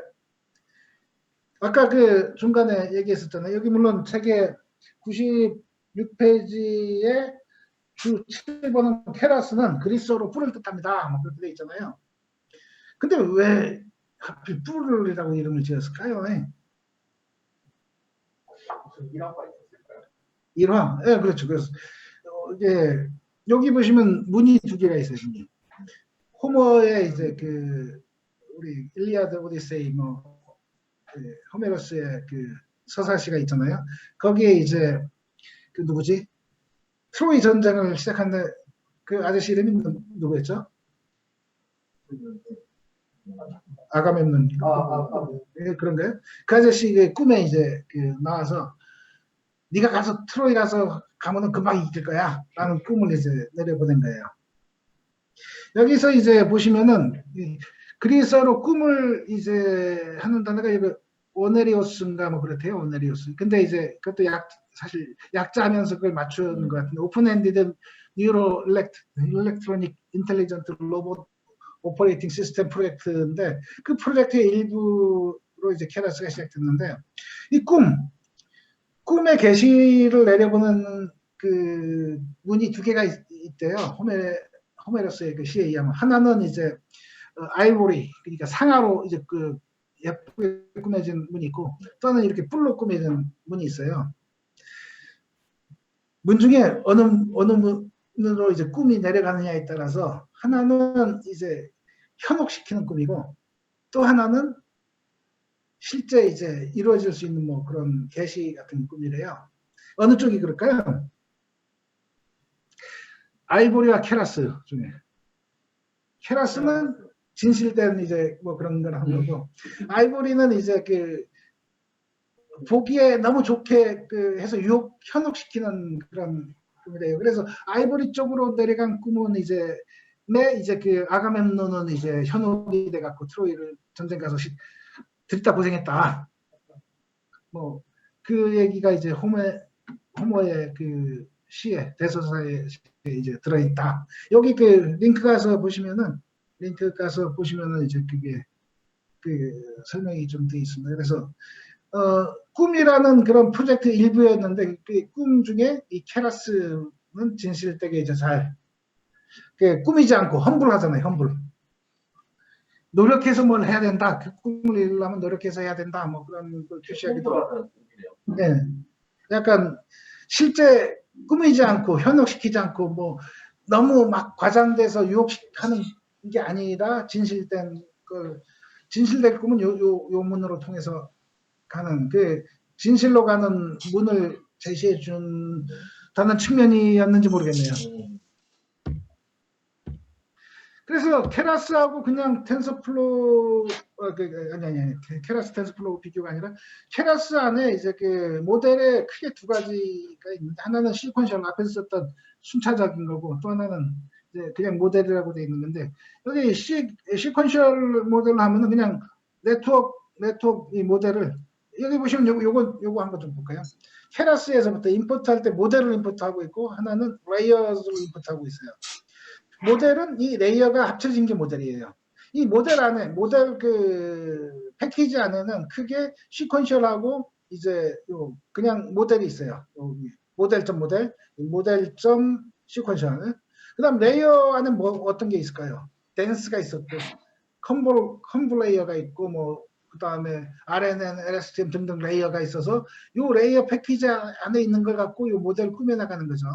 아까 그 중간에 얘기했었잖아요. 여기 물론 책에 96페이지에 주 7번은 케라스는 그리스어로 뿔을 뜻합니다. 뭐 그렇게 돼 있잖아요. 근데 왜 하필 뿔이라고 이름을 지었을까요? 무슨 일화가 있었을까요? 일화? 예, 그렇죠. 그래서 이게 여기 보시면 문이 두 개가 있어요. 문이. 호머의 이제 그 우리 일리아드 오디세이 뭐 호메로스의 그 서사시가 있잖아요. 거기에 이제 그 누구지? 트로이 전쟁을 시작하는데 그 아저씨 이름이 누구였죠? 아가멤논. 예, 그런가요? 그 아저씨 꿈에 이제 나와서 네가 가서 트로이 가서 가면은 금방 이길 거야 라는 꿈을 이제 내려보낸 거예요. 여기서 이제 보시면은 그리스어로 꿈을 이제 하는 단어가 이거 오네리오스인가 뭐 그렇대요. 오네리오스. 근데 이제 그것도 사실 약자하면서 그걸 맞추는 것 같은데 오픈엔디드 뉴로 일렉트로닉 인텔리전트 로봇 오퍼레이팅 시스템 프로젝트인데 그 프로젝트의 일부로 이제 케라스가 시작됐는데 이 꿈의 계시를 내려보는 그 문이 두 개가 있대요. 호메로스의 그 시에 의하면 하나는 이제 아이보리 그러니까 상아로 이제 그 예쁘게 꾸며진 문이 있고 또 하나는 이렇게 뿔로 꾸며진 문이 있어요. 문 중에 어느 문으로 이제 꿈이 내려가느냐에 따라서 하나는 이제 현혹시키는 꿈이고 또 하나는 실제 이제 이루어질 수 있는 뭐 그런 계시 같은 꿈이래요. 어느 쪽이 그럴까요? 아이보리와 케라스 중에 케라스는 진실된 이제 뭐 그런 걸 한 거고 아이보리는 이제 그 보기에 너무 좋게 해서 현혹시키는 그런 꿈이래요. 그래서 아이보리 쪽으로 내려간 꿈은 이제 그 아가멤논은 이제 현혹이 돼갖고 트로이를 전쟁 가서 들다 고생했다. 뭐 그 얘기가 이제 호모의 그 시에 대서사에 이제 들어있다. 여기 그 링크 가서 보시면은 이제 그게 그 설명이 좀 돼 있습니다. 그래서 꿈이라는 그런 프로젝트 일부였는데 그 꿈 중에 이 케라스는 진실되게 이제 잘 꾸미지 않고 험불하잖아요. 험불. 노력해서 뭘 해야 된다. 그 꿈을 이루려면 노력해서 해야 된다. 뭐 그런 걸 표시하기도 하고. 네. 약간 실제 꾸미지 않고 현혹시키지 않고 뭐 너무 막 과장돼서 유혹하는 게 아니라 진실된 꿈은 요 문으로 통해서 가는 그 진실로 가는 문을 제시해 준다는 측면이었는지 모르겠네요. 그래서 케라스하고 그냥 텐서플로우 아니 케라스 텐서플로우 비교가 아니라 케라스 안에 이제 그 모델에 크게 두 가지가 있는데 하나는 시퀀셜 앞에서 썼던 순차적인 거고 또 하나는 이제 그냥 모델이라고 돼 있는 건데 여기 시퀀셜 모델을 하면은 그냥 네트워크 이 모델을 여기 보시면 요거 한번 좀 볼까요? 케라스에서부터 임포트할 때 모델을 임포트하고 있고 하나는 레이어즈를 임포트하고 있어요. 모델은 이 레이어가 합쳐진 게 모델이에요. 이 모델 안에 모델 그 패키지 안에는 크게 시퀀셜하고 이제 그냥 모델이 있어요. 모델.시퀀셜. 그다음 레이어 안에 뭐 어떤 게 있을까요? 댄스가 있었고 컴볼 레이어가 있고 뭐 그다음에 RNN, LSTM 등등 레이어가 있어서 요 레이어 패키지 안에 있는 걸 갖고 요 모델을 꾸며 나가는 거죠.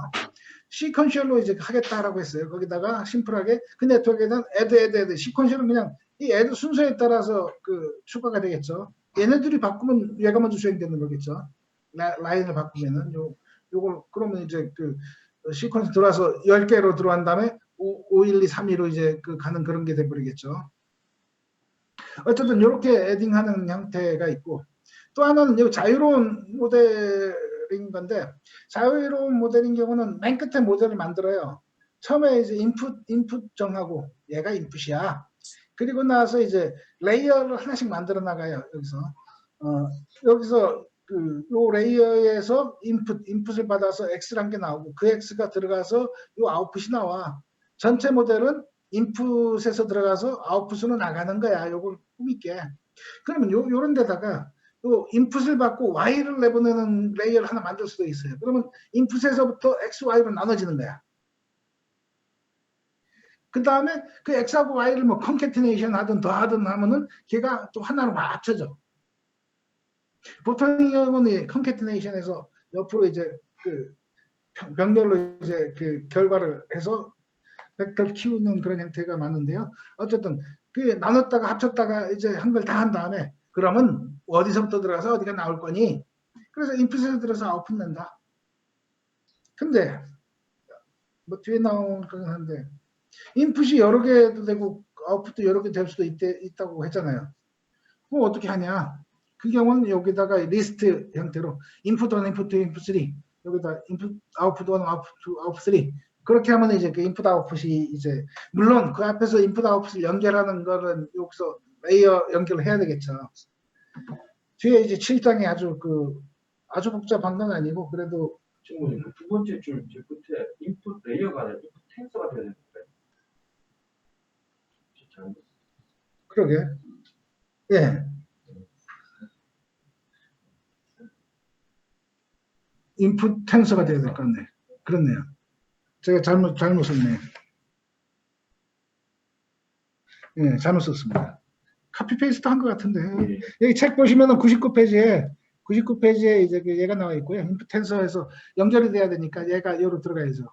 시퀀셜로 이제 하겠다라고 했어요. 거기다가 심플하게 그 네트워크에는 애드 시퀀셜은 그냥 이 애드 순서에 따라서 추가가 되겠죠. 얘네들이 바꾸면 얘가 먼저 수행되는 거겠죠. 라인을 바꾸면은 요걸 그러면 이제 시퀀스 들어와서 10개로 들어간 다음에 5, 1, 2, 3, 2로 이제 가는 그런 게 돼버리겠죠. 어쨌든 이렇게 애딩하는 형태가 있고 또 하나는 자유로운 모델인 건데 자유로운 모델인 경우는 맨 끝에 모델을 만들어요. 처음에 이제 인풋 정하고 얘가 인풋이야. 그리고 나서 이제 레이어를 하나씩 만들어 나가요. 여기서 요 레이어에서 인풋을 받아서 X란 게 나오고 그 X가 들어가서 요 아웃풋이 나와. 전체 모델은 인풋에서 들어가서 아웃풋으로 나가는 거야. 요걸 꾸밀게. 그러면 요런 데다가 또 인풋을 받고 Y를 내보내는 레이어를 하나 만들 수도 있어요. 그러면 인풋에서부터 X, Y로 나눠지는 거야. 그 다음에 그 X하고 Y를 뭐 컨캐티네이션 하든 더하든 하면은 걔가 또 하나로 맞춰져. 보통 경우는 컨캐티네이션에서 옆으로 이제 병렬로 이제 결과를 해서 벡터를 키우는 그런 형태가 많은데요. 어쨌든 나눴다가 합쳤다가 이제 한 걸 다 한 다음에 그러면 어디서부터 들어가서 어디가 나올 거니? 그래서 인풋에서 들어서 아웃풋 낸다. 근데 뭐 뒤에 나온 건 한데 인풋이 여러 개도 되고 아웃풋도 여러 개 될 수도 있다고 했잖아요. 그럼 어떻게 하냐? 그 경우는 여기다가 리스트 형태로 인풋 1, 인풋 2, 인풋 3 여기다 인풋 아웃풋 1, 아웃풋 2, 아웃풋 3 그렇게 하면 이제 그 인풋 아웃풋이 이제 물론 그 앞에서 인풋 아웃풋을 연결하는 거는 여기서 레이어 연결을 해야 되겠죠. 뒤에 이제 7장이 아주 복잡한 건 아니고 그래도 지금 두 번째 줄 제 끝에 인풋 레이어가 아니라 인풋 텐서가 돼야 되는데. 잘못. 그러게. 예. 인풋 텐서가 돼야 될 것 같네. 그렇네요. 제가 잘못 썼네요. 예, 잘못 썼습니다. 카피 페이스트 한 것 같은데. 예. 여기 책 보시면은 99페이지에 이제 얘가 나와 있고요. 인풋 텐서에서 연결이 돼야 되니까 얘가 여기로 들어가야죠.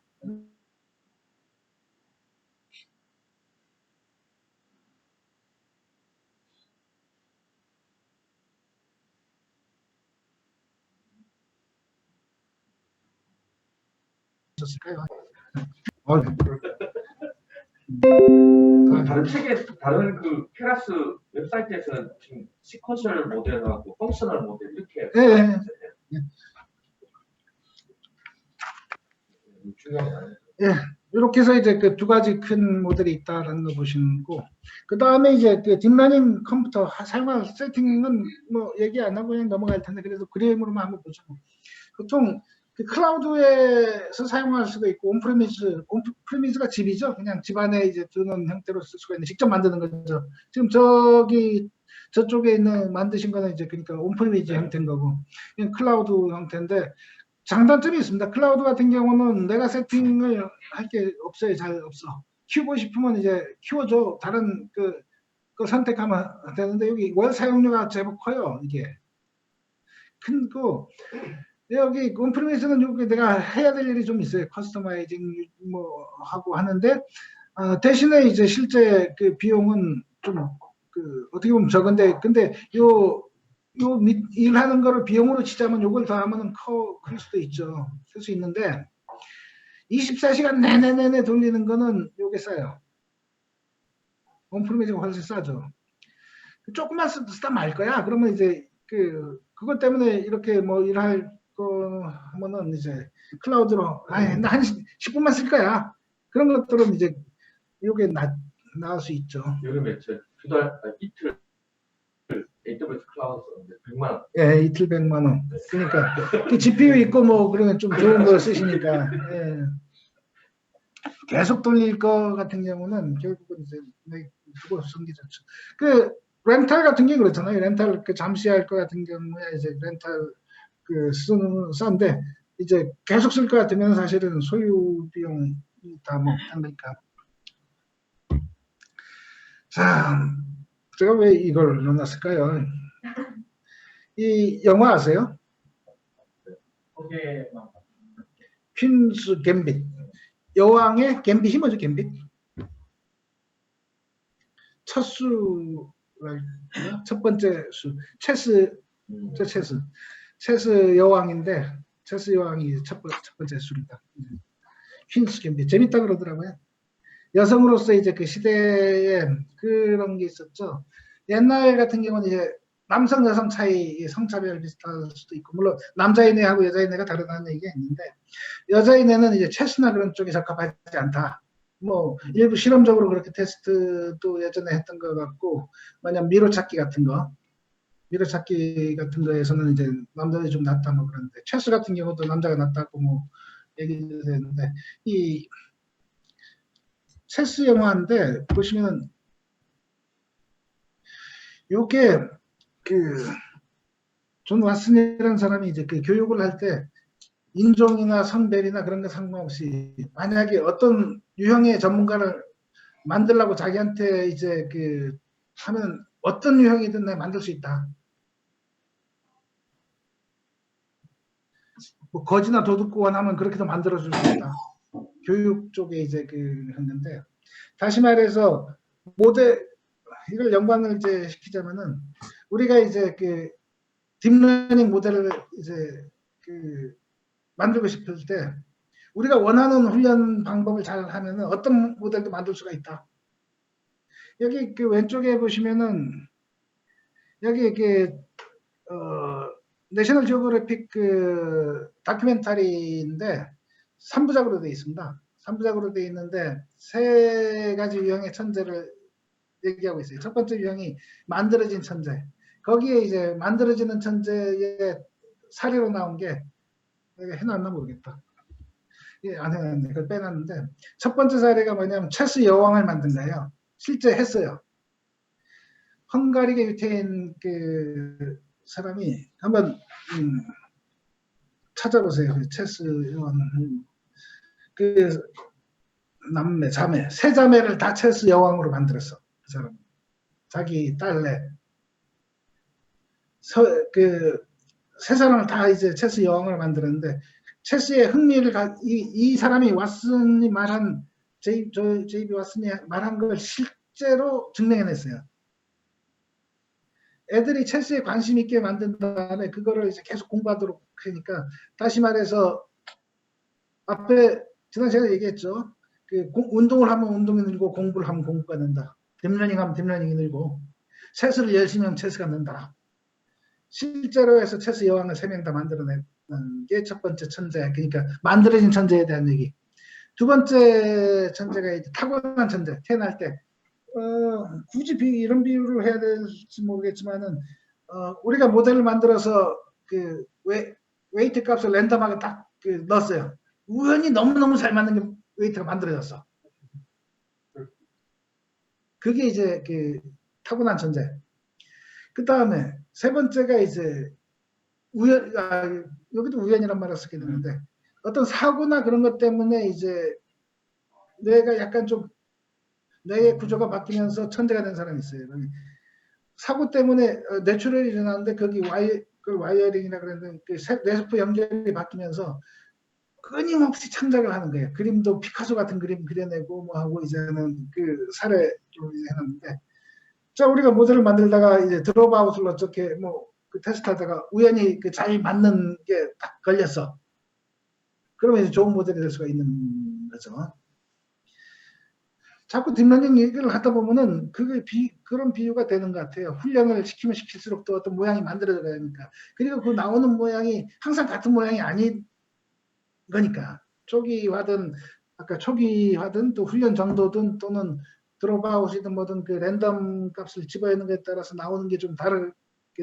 썼을까요? 다른 책에 다른 그 케라스 웹사이트에서는 지금 시퀀셜 모델하고 펑셔널 모델 이렇게 예. 중요한 거 아니에요? 예, 이렇게 해서 이제 그 두 가지 큰 모델이 있다라는 거 보시는 거고, 그 다음에 이제 그 딥러닝 컴퓨터 사용할 세팅은 뭐 얘기 안 하고 그냥 넘어갈 텐데, 그래도 그림으로만 한번 보죠. 보통 그 클라우드에서 사용할 수도 있고, 온프리미스가 집이죠. 그냥 집 안에 이제 두는 형태로 쓸 수가 있는, 직접 만드는 거죠. 지금 저쪽에 있는 만드신 거는 이제 그러니까 온프리미스 형태인 거고, 그냥 클라우드 형태인데, 장단점이 있습니다. 클라우드 같은 경우는 내가 세팅을 할 게 없어요. 잘 없어. 키우고 싶으면 이제 키워줘. 다른 그 선택하면 되는데 여기 월 사용료가 제법 커요. 이게 큰 거. 여기 온프리미스는 여기 내가 해야 될 일이 좀 있어요. 커스터마이징 뭐 하고 하는데 대신에 이제 실제 그 비용은 좀 그 어떻게 보면 적은데 근데 일하는 거를 비용으로 치자면 요걸 더하면 클 수도 있죠. 쓸 수 있는데 24시간 내내 돌리는 거는 요게 싸요. 온프리미스가 훨씬 싸죠. 조금만 쓰다 말 거야. 그러면 이제 그것 때문에 이렇게 뭐 일할 거 하면은 이제 클라우드로 나 한 10분만 쓸 거야. 그런 것들은 이제 요게 나올 수 있죠. 여름에 이틀 AWS 클라우드 썼는데 100만 원. 예, 이틀 100만 원. 그러니까 그 GPU 있고 뭐 그러면 좀 좋은 거 쓰시니까 예. 계속 돌릴 거 같은 경우는 결국은 이제 그거 쓰는 게 좋죠. 그 렌탈 같은 게 그렇잖아요. 렌탈 그 잠시 할 거 같은 경우에 이제 렌탈 그 싼데 이제 계속 쓸 거 같으면 사실은 소유 비용이 다 뭐 하니까. 자, 제가 왜 이걸 넣어놨을까요? 이 영화 아세요? 소개만. 퀸스 갬빗. 여왕의 갬빗이 뭐죠? 갬빗? 첫 번째 수. 체스 여왕인데 체스 여왕이 첫 번째 수입니다. 퀸스 갬빗. 재밌다 그러더라고요. 여성으로서 이제 그 시대에 그런 게 있었죠. 옛날 같은 경우는 이제 남성 여성 차이 성차별 비슷할 수도 있고 물론 남자인 애하고 여자인 애가 다르다는 얘기가 있는데 여자인 애는 이제 체스나 그런 쪽에 적합하지 않다. 뭐 일부 실험적으로 그렇게 테스트도 예전에 했던 것 같고 만약 미로찾기 같은 거에서는 이제 남자들이 좀 낫다 뭐 그러는데 체스 같은 경우도 남자가 낫다고 뭐 얘기도 되는데 이 체스 영화인데 보시면 요게 존 왓슨이라는 사람이 이제 그 교육을 할 때 인종이나 성별이나 그런 거 상관없이 만약에 어떤 유형의 전문가를 만들라고 자기한테 이제 하면 어떤 유형이든 내가 만들 수 있다. 뭐 거지나 도둑구원 하면 그렇게도 만들어줄 수 있다. 교육 쪽에 이제 했는데 다시 말해서 이걸 연관을 이제 시키자면은 우리가 이제 딥러닝 모델을 이제 만들고 싶을 때 우리가 원하는 훈련 방법을 잘 하면은 어떤 모델도 만들 수가 있다. 여기 그 왼쪽에 보시면은 여기 이렇게 내셔널 지오그래픽 그 다큐멘터리인데 3부작으로 되어 있습니다. 3부작으로 되어 있는데 세 가지 유형의 천재를 얘기하고 있어요. 첫 번째 유형이 만들어진 천재. 거기에 이제 만들어지는 천재의 사례로 나온 게 내가 해놨나 모르겠다. 예, 안 해놨네. 그걸 빼놨는데 첫 번째 사례가 뭐냐면 체스 여왕을 만든 거예요. 실제 했어요. 헝가리계 유태인 그 사람이 한번 찾아보세요. 그 체스 여왕. 그 남매, 자매, 세 자매를 다 체스 여왕으로 만들었어. 그 사람. 자기 딸내. 세 사람을 다 이제 체스 여왕을 만들었는데 체스에 흥미를 이 사람이 왓슨이 말한 제이비 왓슨이 말한 걸 실제로 증명해냈어요. 애들이 체스에 관심 있게 만든 다음에 그거를 이제 계속 공부하도록 하니까 다시 말해서 앞에 지난 시간에 얘기했죠. 그 운동을 하면 운동이 늘고 공부를 하면 공부가 는다. 딥러닝 하면 딥러닝이 늘고 체스를 열심히 하면 체스가 는다. 실제로 해서 체스 여왕을 3명 다 만들어낸 게 첫 번째 천재. 그러니까 만들어진 천재에 대한 얘기. 두 번째 천재가 이제 타고난 천재. 태어날 때 굳이 이런 비유를 해야 될지 모르겠지만은 우리가 모델을 만들어서 그 웨이트 값을 랜덤하게 딱 넣었어요. 우연히 너무너무 잘 맞는 게 웨이트가 만들어졌어. 그게 이제 그 타고난 천재. 그 다음에 세 번째가 이제 여기도 우연이란 말을 쓰게 되는데 어떤 사고나 그런 것 때문에 이제 뇌가 약간 좀 뇌의 구조가 바뀌면서 천재가 된 사람이 있어요. 사고 때문에 뇌출혈이 일어나는데 거기 와이어링이라 그러는데 그 뇌세포 연결이 바뀌면서 끊임없이 창작을 하는 거예요. 그림도 피카소 같은 그림 그려내고 뭐 하고 이제는 그 사례로 이제 해놨는데 자 우리가 모델을 만들다가 이제 드롭아웃을 어떻게 뭐 그 테스트하다가 우연히 그 잘 맞는 게 딱 걸렸어. 그러면 이제 좋은 모델이 될 수가 있는 거죠. 자꾸 딥러닝 얘기를 하다 보면은 그게 그런 비유가 되는 것 같아요. 훈련을 시키면 시킬수록 또 어떤 모양이 만들어져야 하니까. 그리고 그 나오는 모양이 항상 같은 모양이 아닌 거니까. 초기화든 아까 초기화든 또 훈련 정도든 또는 드롭아웃이든 뭐든 그 랜덤 값을 집어넣는 것에 따라서 나오는 게 좀 다르게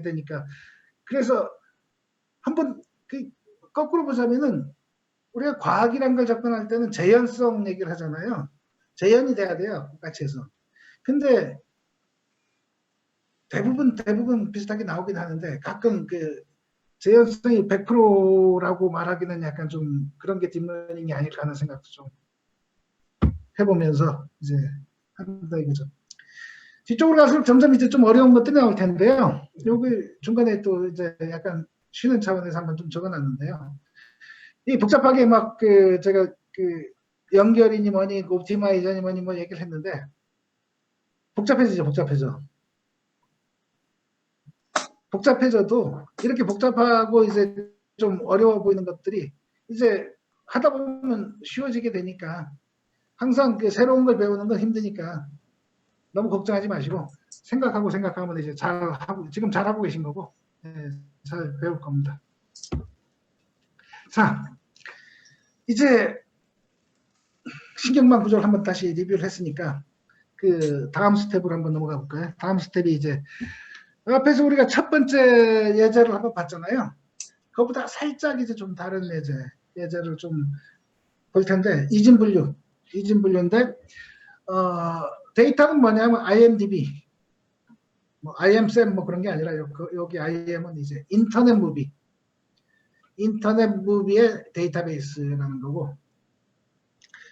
되니까. 그래서 한번 그 거꾸로 보자면은 우리가 과학이란 걸 접근할 때는 재현성 얘기를 하잖아요. 재현이 돼야 돼요. 똑같이 해서. 근데 대부분 비슷하게 나오긴 하는데 가끔 그 재현성이 100%라고 말하기는 약간 좀 그런 게 딥러닝이 아닐까 하는 생각도 좀 해보면서 이제 한다 이거죠. 뒤쪽으로 갈수록 점점 이제 좀 어려운 것들이 나올 텐데요. 여기 중간에 또 이제 약간 쉬는 차원에서 한번 좀 적어놨는데요. 이 복잡하게 막 그 제가 그 연결이니 뭐니 옵티마이저니 뭐니 뭐 얘기를 했는데 복잡해져. 복잡해져도 이렇게 복잡하고 이제 좀 어려워 보이는 것들이 이제 하다 보면 쉬워지게 되니까 항상 그 새로운 걸 배우는 건 힘드니까 너무 걱정하지 마시고 생각하면 이제 지금 잘하고 계신 거고 잘 배울 겁니다. 자, 이제 신경망 구조를 한번 다시 리뷰를 했으니까 그 다음 스텝으로 한번 넘어가 볼까요? 다음 스텝이 이제 앞에서 우리가 첫 번째 예제를 한번 봤잖아요. 그것보다 살짝 이제 좀 다른 예제를 좀 볼 텐데 이진분류인데 데이터는 뭐냐면 IMDb, 뭐 IMSAM 뭐 그런 게 아니라 여기 IM은 이제 인터넷 무비의 데이터베이스라는 거고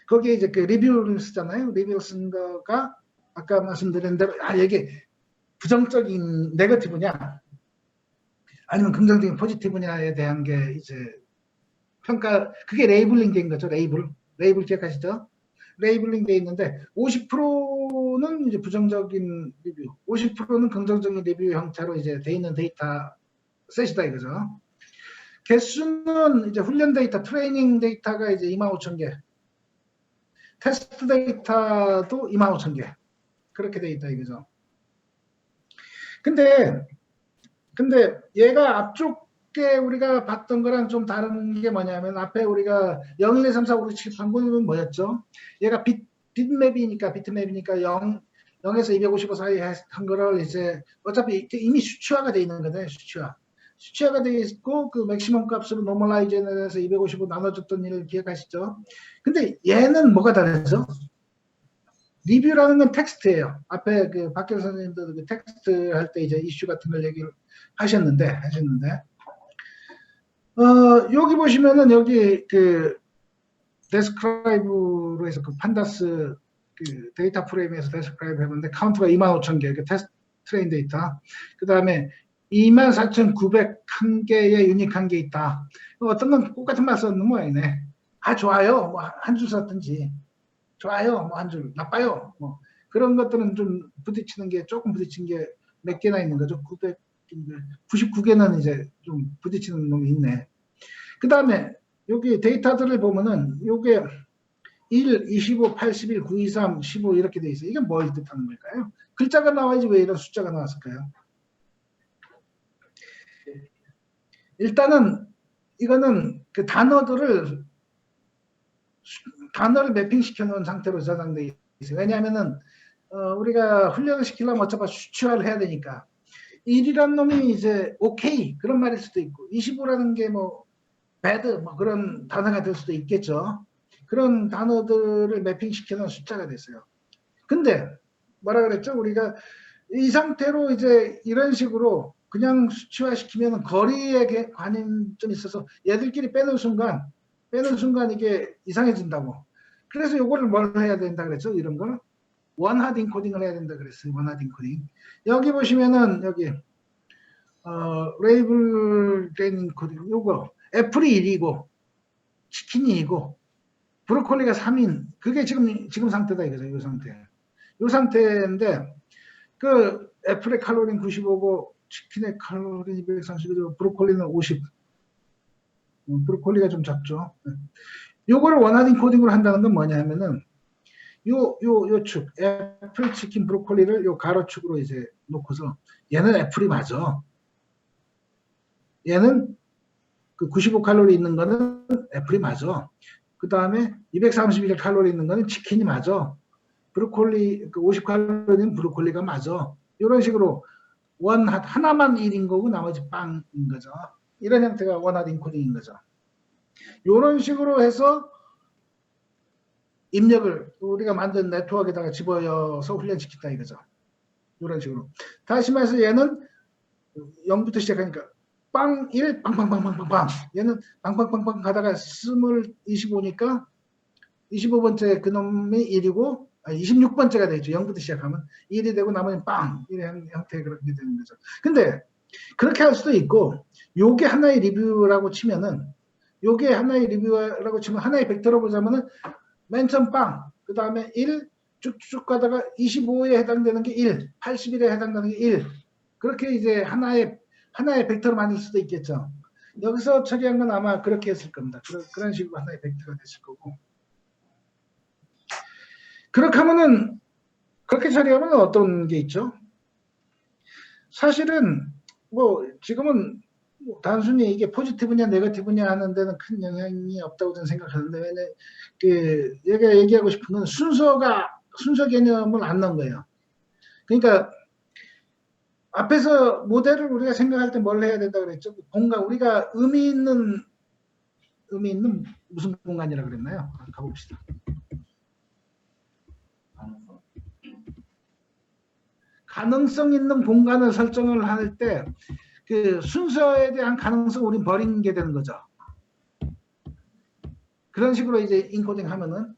거기에 이제 그 리뷰를 쓰잖아요. 리뷰를 쓴 거가 아까 말씀드린 대로 이게 부정적인 네거티브냐 아니면 긍정적인 포지티브냐에 대한 게 이제 평가 그게 레이블링 된 거죠. 레이블 기억하시죠? 레이블링 돼 있는데 50%는 이제 부정적인 리뷰, 50%는 긍정적인 리뷰 형태로 이제 돼 있는 데이터 셋이다 이거죠. 개수는 이제 훈련 데이터, 트레이닝 데이터가 이제 25,000개, 테스트 데이터도 25,000개. 그렇게 돼 있다 이거죠. 근데 얘가 앞쪽에 우리가 봤던 거랑 좀 다른 게 뭐냐면 앞에 우리가 0, 1, 2, 3, 4, 5, 6, 7, 8, 9, 10은 뭐였죠? 얘가 비트맵이니까 0에서 255 사이 한 거를 이제 어차피 이미 수치화가 돼 있는 거네. 수치화가 돼 있고 그 맥시멈 값으로 노멀라이즈해서 255 나눠줬던 일을 기억하시죠? 근데 얘는 뭐가 다르죠? 리뷰라는 건 텍스트예요. 앞에 그 박현 선생님도 그 텍스트 할 때 이제 이슈 같은 걸 얘기를 하셨는데 여기 보시면은 여기 그 데스크라이브로 해서 그 판다스 그 데이터 프레임에서 데스크라이브 해봤는데 카운트가 25,000개 그 테스트 트레인 데이터. 그 다음에 24,901개의 유니크한 게 있다. 어떤 건 똑같은 말 썼는 모양이네. 아 좋아요. 뭐 한 줄 썼든지. 좋아요, 뭐 한 줄, 나빠요, 뭐 그런 것들은 좀 부딪히는 게 조금 부딪힌 게 몇 개나 있는 거죠. 99개는 이제 좀 부딪히는 놈이 있네. 그 다음에 여기 데이터들을 보면은 요게 1, 25, 81, 923, 15 이렇게 돼 있어요. 이게 뭘 뜻하는 걸까요? 글자가 나와야지 왜 이런 숫자가 나왔을까요? 일단은 이거는 그 단어를 매핑시켜 놓은 상태로 저장되어 있어요. 왜냐하면은 우리가 훈련을 시키려면 어차피 수치화를 해야 되니까 1이라는 놈이 이제 오케이 그런 말일 수도 있고 25라는 게 뭐 배드 뭐 그런 단어가 될 수도 있겠죠. 그런 단어들을 매핑시켜 놓은 숫자가 됐어요. 근데 뭐라 그랬죠? 우리가 이 상태로 이제 이런 식으로 그냥 수치화 시키면 거리에 관임 좀 있어서 얘들끼리 빼는 순간 이게 이상해진다고. 그래서 요거를 뭘 해야 된다 그랬죠? 이런 걸 원하드 인코딩을 해야 된다 그랬어요. 원하드 인코딩. 여기 보시면은 여기 레이블 된 인코딩 요거 애플이 1이고 치킨이 2고 브로콜리가 3인 그게 지금 상태다 이거죠. 이 상태. 이 상태인데 그 애플의 칼로리는 95고 치킨의 칼로리는 230이고 브로콜리는 50. 브로콜리가 좀 작죠. 요거를 원하드 인코딩으로 한다는 건 뭐냐 하면은 요 축 애플 치킨 브로콜리를 요 가로축으로 이제 놓고서 얘는 애플이 맞아. 얘는 그 95칼로리 있는 거는 애플이 맞아. 그 다음에 231 칼로리 있는 거는 치킨이 맞아. 브로콜리 그 50칼로리는 브로콜리가 맞아. 이런 식으로 하나만 1인 거고 나머지 빵인 거죠. 이런 형태가 원하드 인코딩인 거죠. 이런 식으로 해서 입력을 우리가 만든 네트워크에다가 집어여서 훈련시켰다 이거죠. 이런 식으로. 다시 말해서 얘는 0부터 시작하니까 빵 1, 빵빵빵빵빵빵. 얘는 빵빵빵빵 가다가 25니까 25번째 그놈이 1이고 26번째가 되죠. 0부터 시작하면 1이 되고 나머지는 빵 이런 형태의 그렇게 되는 거죠. 근데 그렇게 할 수도 있고 요게 하나의 리뷰라고 치면은 하나의 벡터로 보자면은 맨 처음 빵, 그 다음에 1 쭉쭉 가다가 25에 해당되는 게 1, 81에 해당되는 게 1. 그렇게 이제 하나의 벡터로 만들 수도 있겠죠. 여기서 처리한 건 아마 그렇게 했을 겁니다. 그런 식으로 하나의 벡터가 됐을 거고. 그렇게 처리하면 어떤 게 있죠? 사실은 뭐 지금은 단순히 이게 포지티브냐 네거티브냐 하는 데는 큰 영향이 없다고 저는 생각하는데 왜냐면 얘가 얘기하고 싶은 건 순서 개념을 안 넣은 거예요. 그러니까 앞에서 모델을 우리가 생각할 때 뭘 해야 된다 그랬죠? 공간 우리가 의미 있는 무슨 공간이라고 그랬나요? 가봅시다. 가능성 있는 공간을 설정을 할 때 그 순서에 대한 가능성 우린 버린 게 되는 거죠. 그런 식으로 이제 인코딩 하면은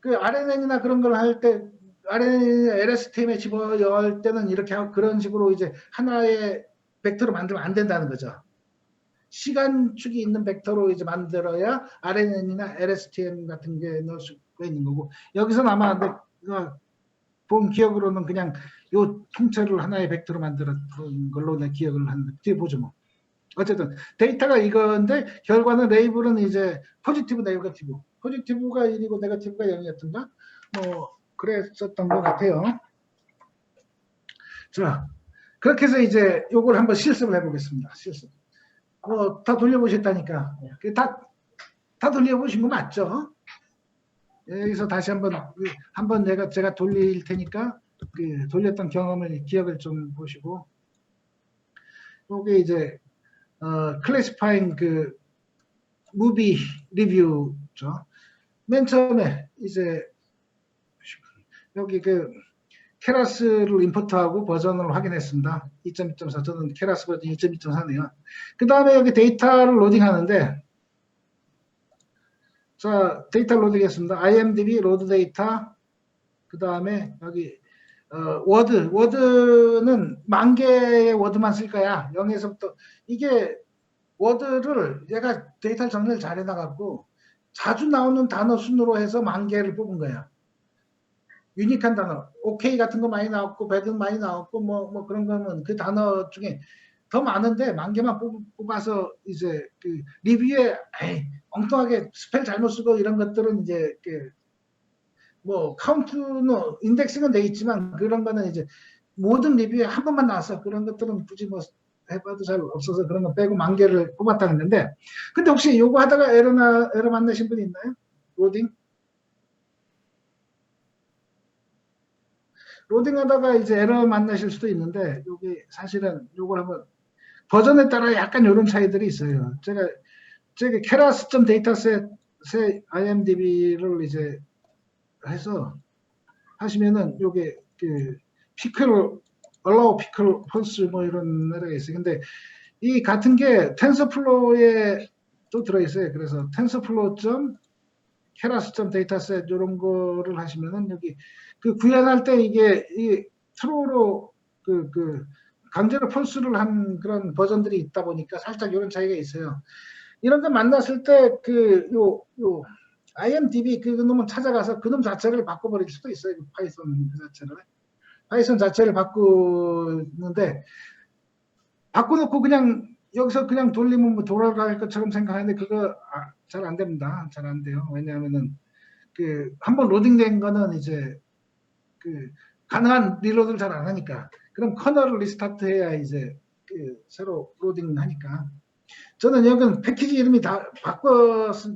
그 RNN이나 그런 걸 할 때 RNN LSTM에 집어넣을 때는 이렇게 하고 그런 식으로 이제 하나의 벡터로 만들면 안 된다는 거죠. 시간축이 있는 벡터로 이제 만들어야 RNN이나 LSTM 같은 게 넣을 수가 있는 거고 여기서는 아마 내가 본 기억으로는 그냥 요 통째를 하나의 벡터로 만들었던 걸로 내 기억을 하는데 뒤에 보죠 뭐. 어쨌든 데이터가 이건데 결과는 레이블은 이제 포지티브 네거티브. 포지티브가 1이고 네거티브가 0이었던가? 뭐 그랬었던 것 같아요. 자, 그렇게 해서 이제 요걸 한번 실습을 해보겠습니다. 실습. 뭐 다 돌려보셨다니까. 다 돌려보신 거 맞죠? 여기서 다시 한번 제가 돌릴 테니까 그 돌렸던 경험을 기억을 좀 보시고, 요게 이제 클래시파잉 그 무비 리뷰죠. 맨 처음에 이제 여기 그 케라스를 임포트하고 버전을 확인했습니다. 2.2.4. 저는 케라스 버전 2.2.4네요. 그 다음에 여기 데이터를 로딩하는데, 자, 데이터 로딩했습니다. IMDb 로드 데이터. 그 다음에 여기 워드는 10,000개의 워드만 쓸 거야. 0에서부터. 이게 워드를 얘가 데이터 정리를 잘 해놔갖고 자주 나오는 단어 순으로 해서 10,000개를 뽑은 거야. 유니크한 단어, OK 같은 거 많이 나왔고, 배드 많이 나왔고, 뭐 그런 거는 그 단어 중에 더 많은데 10,000개만 뽑아서 이제 그 리뷰에 엉뚱하게 스펠 잘못 쓰고 이런 것들은 이제 뭐 카운트는 인덱스는 돼 있지만 그런 거는 이제 모든 리뷰에 한 번만 나와서 그런 것들은 굳이 뭐 해봐도 잘 없어서 그런 거 빼고 10,000개를 뽑았다는 건데, 근데 혹시 요거 하다가 에러 만나신 분이 있나요? 로딩하다가 이제 에러 만나실 수도 있는데, 여기 사실은 요걸 한번 버전에 따라 약간 이런 차이들이 있어요. 제가 keras.dataset IMDb를 이제 해서 하시면은 요게 그 피클 allow pickle false 뭐 이런 내가 있어요. 근데 이 같은 게 텐서플로우에 또 들어있어요. 그래서 tensorflow.keras.dataset 이런 거를 하시면은 여기 그 구현할 때 이게 이 트루로 강제로 펄스를 한 그런 버전들이 있다 보니까 살짝 이런 차이가 있어요. 이런 거 만났을 때 요 IMDb 그놈을 찾아가서 그놈 자체를 바꿔버릴 수도 있어요. 파이썬 자체를. 파이썬 자체를 바꾸는데, 바꿔놓고 그냥 여기서 그냥 돌리면 뭐 돌아갈 것처럼 생각하는데 그거 잘 안 됩니다. 잘 안 돼요. 왜냐하면은 한번 로딩된 거는 이제 가능한 리로드를 잘 안 하니까. 그럼 커널을 리스타트 해야 이제 새로 로딩 하니까. 저는 여기는 패키지 이름이 다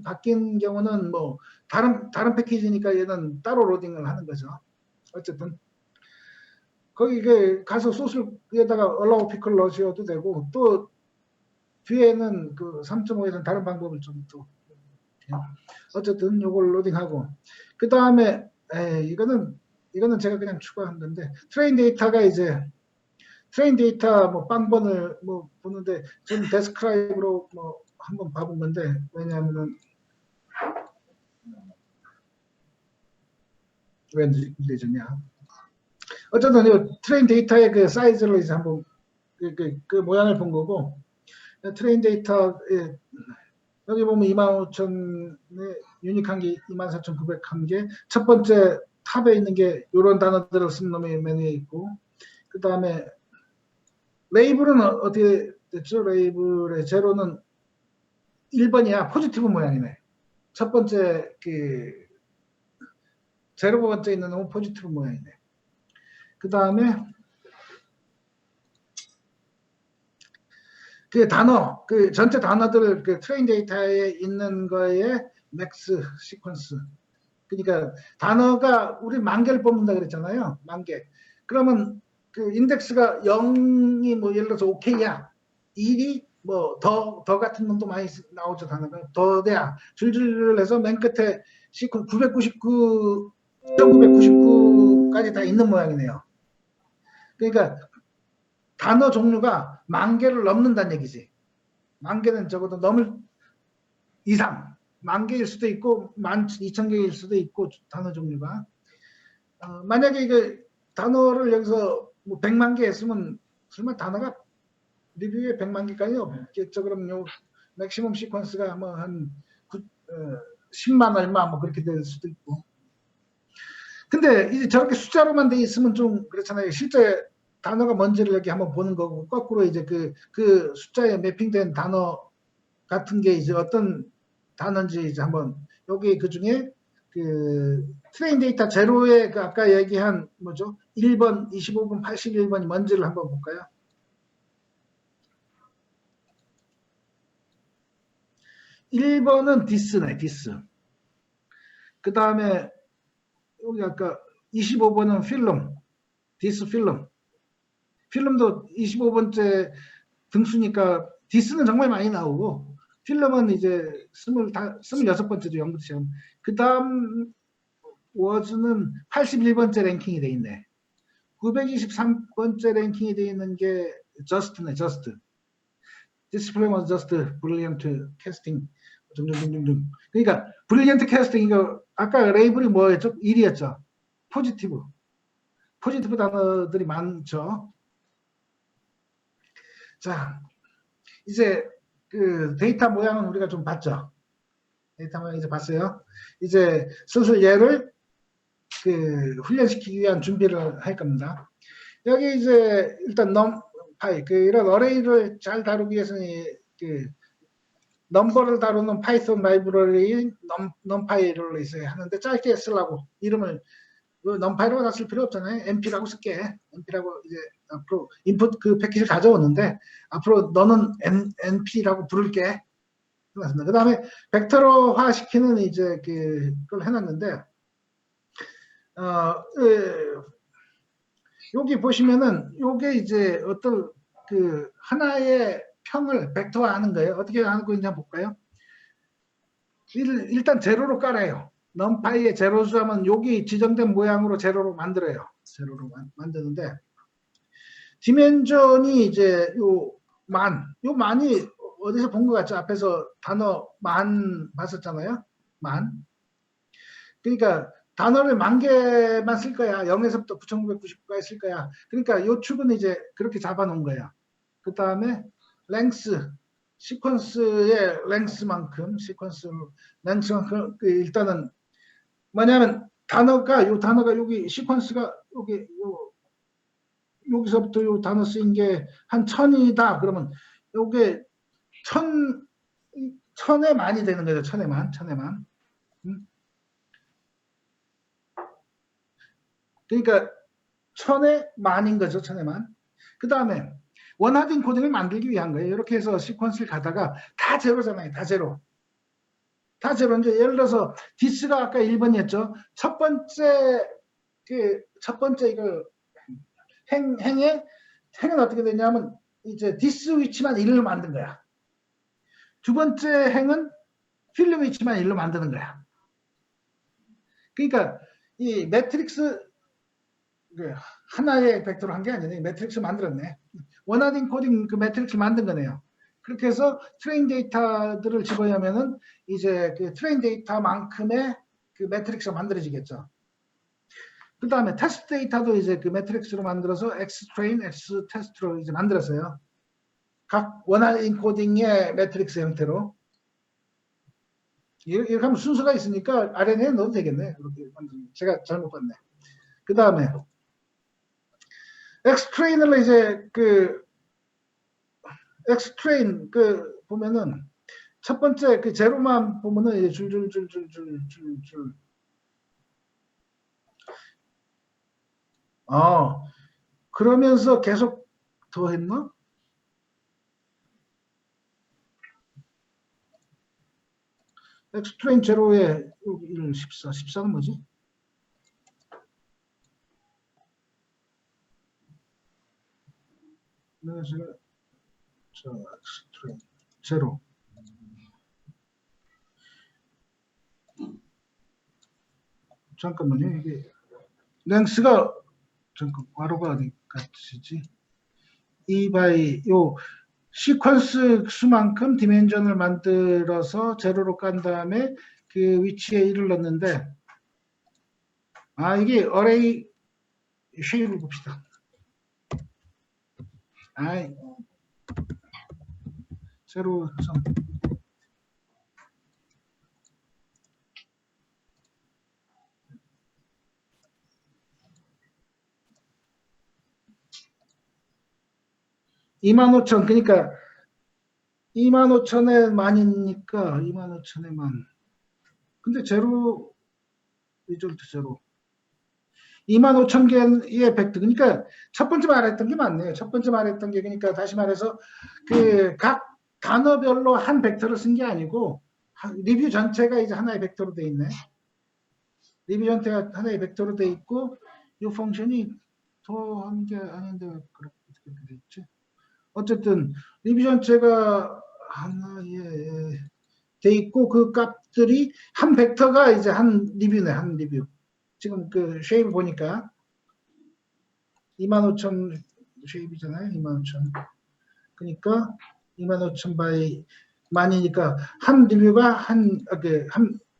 바뀐 경우는 뭐 다른 패키지니까 얘는 따로 로딩을 하는 거죠. 어쨌든 거기 가서 소스에다가 allow pickle 넣으셔도 되고, 또 뒤에는 3.5에는 다른 방법을 좀 또 어쨌든 요걸 로딩하고, 그 다음에 이거는 제가 그냥 추가한 건데, 트레인 데이터가 이제 트레인 데이터 뭐 빵번을 뭐 보는데 저는 데스크라이브로 뭐 한번 봐본 건데, 왜냐하면은 왜 늦어졌냐. 어쨌든 이 트레인 데이터의 그 사이즈를 이제 한번 그 모양을 본 거고, 트레인 데이터 여기 보면 25,000에 유니크한 게 24,901개. 첫 번째 탑에 있는 게 이런 단어들을 쓴 놈의 메뉴에 있고, 그 다음에 레이블은 어떻게 됐죠? 레이블의 제로는 1번이야. 포지티브 모양이네. 첫 번째 제로 번째 있는 놈은 포지티브 모양이네. 그 다음에 단어, 전체 단어들 트레인 데이터에 있는 거에 맥스 시퀀스. 그러니까 단어가 우리 10,000개를 뽑는다 그랬잖아요. 10,000개. 그러면 인덱스가 0이 뭐 예를 들어서 OK야. 1이 뭐 더 같은 놈도 많이 나오죠. 단어가 더 돼야 줄줄을 해서 맨 끝에 시퀀스 999까지 다 있는 모양이네요. 그러니까 단어 종류가 10,000개를 넘는다는 얘기지. 10,000개는 적어도 넘을 이상. 10,000개일 수도 있고 12,000개일 수도 있고, 단어 종류가. 만약에 단어를 여기서 뭐 100만 개 했으면 설마 단어가 리뷰에 100만 개까지 없겠죠. 그럼 요 맥시멈 시퀀스가 뭐 한 10만 얼마 뭐 그렇게 될 수도 있고. 근데 이제 저렇게 숫자로만 돼 있으면 좀 그렇잖아요. 실제 단어가 뭔지를 이렇게 한번 보는 거고, 거꾸로 이제 그 숫자에 매핑된 단어 같은 게 이제 어떤 단어인지 이제 한번, 여기 그 중에 그 트레인 데이터 제로에 그 아까 얘기한 뭐죠? 1번, 25번, 81번이 뭔지를 한번 볼까요? 1번은 디스네, 디스. 그 다음에 여기 아까 25번은 필름, 디스 필름. 필름도 25번째 등수니까 디스는 정말 많이 나오고, 필름은 이제 26번째죠, 0부터 시작. 그 다음 워즈는 81번째 랭킹이 돼 있네. 923번째 랭킹이 돼 있는 게 저스트네, 저스트. Display was just brilliant casting. 등등등등. 그러니까 brilliant casting, 이거 아까 레이블이 뭐였죠? 1이었죠. 포지티브. 포지티브 단어들이 많죠. 자, 이제 그 데이터 모양은 우리가 좀 봤죠. 데이터 모양 이제 봤어요. 이제 슬슬 얘를 그 훈련시키기 위한 준비를 할 겁니다. 여기 이제 일단 넘파이, 그 이런 어레이를 잘 다루기 위해서는 그 넘버를 다루는 파이썬 라이브러리인 넘파이를 있어야 하는데, 짧게 쓰려고 이름을 넘파이로 다 쓸 필요 없잖아요. np라고 쓸게. np라고 이제 앞으로 인풋 그 패키지를 가져오는데, 앞으로 너는 np라고 부를게. 그 다음에 벡터로화 시키는 이제 그걸 해놨는데, 여기 보시면은 요게 이제 어떤 그 하나의 평을 벡터화하는 거예요. 어떻게 하고 있냐 볼까요? 일단 제로로 깔아요. 넘파이의 제로수 하면 여기 지정된 모양으로 제로로 만들어요. 제로로 만드는데, 디멘전이 이제 요 만이 어디서 본 것 같죠? 앞에서 단어 만 봤었잖아요. 만. 그러니까 단어를 10,000개만 쓸 거야. 0에서부터 9,999까지 쓸 거야. 그러니까 요 축은 이제 그렇게 잡아놓은 거야. 그 다음에 랭스, 시퀀스의 랭스만큼 일단은 뭐냐면 요 단어가 여기 시퀀스가 여기서부터 요 단어 쓰인 게 한 1000이다. 그러면 요게 1000에 만이 되는 거죠. 1000에 만. 그러니까 1000에 만인 거죠. 1000에 만. 그 다음에 원하드 인코딩을 만들기 위한 거예요. 이렇게 해서 시퀀스를 가다가 다 제로잖아요. 다 제로. 다 제로. 이제 예를 들어서 디스가 아까 1번이었죠. 첫 번째 이거 행은 어떻게 되냐면 이제 디스 위치만 1로 만든 거야. 두 번째 행은 필름 위치만 1로 만드는 거야. 그러니까 이 매트릭스 하나의 벡터로 한 게 아니네. 매트릭스 만들었네. 원하드 인코딩 그 매트릭스 만든 거네요. 그렇게 해서 트레인 데이터들을 집어넣으면은 이제 그 트레인 데이터만큼의 그 매트릭스가 만들어지겠죠. 그 다음에 테스트 데이터도 이제 그 매트릭스로 만들어서 X 트레인, X 테스트로 이제 만들었어요. 각 원하드 인코딩의 매트릭스 형태로. 이렇게 하면 순서가 있으니까 RNA에 넣어도 되겠네. 그렇게 만들면. 제가 잘못 봤네. 그 다음에 엑스트레인을 이제 엑스트레인 보면은 첫 번째 그 제로만 보면은 이제 줄줄줄줄줄줄줄. 그러면서 계속 더 했나? 엑스트레인 제로에 1, 14, 14는 뭐지? 그래서 엑스트레인 제로. 잠깐만요. 이게 랭스가 잠깐 괄호가 어디 같으시지? 이 바이 요 시퀀스 수만큼 디멘전을 만들어서 제로로 깐 다음에 그 위치에 1을 넣는데, 이게 어레이 쉐입을 봅시다. 제로 점. 25,000 그러니까 25,000에 만이니까 25,000에 만. 근데 제로 리졸트 제로. 25,000개의 벡터. 그러니까 첫 번째 말했던 게 맞네요. 첫 번째 말했던 게 그러니까 다시 말해서 그 각 단어별로 한 벡터를 쓴 게 아니고 리뷰 전체가 이제 하나의 벡터로 돼 있네. 리뷰 전체가 하나의 벡터로 돼 있고 이 펑션이 더한 게 아닌데 그렇게 돼 있지. 어쨌든 리뷰 전체가 하나에 돼 있고 그 값들이 한 벡터가 이제 한 리뷰네. 한 리뷰. 지금 그 쉐입을 보니까 25,000 쉐입이잖아요. 25,000. 그러니까 25,000 바이 만이니까 한 리뷰가 한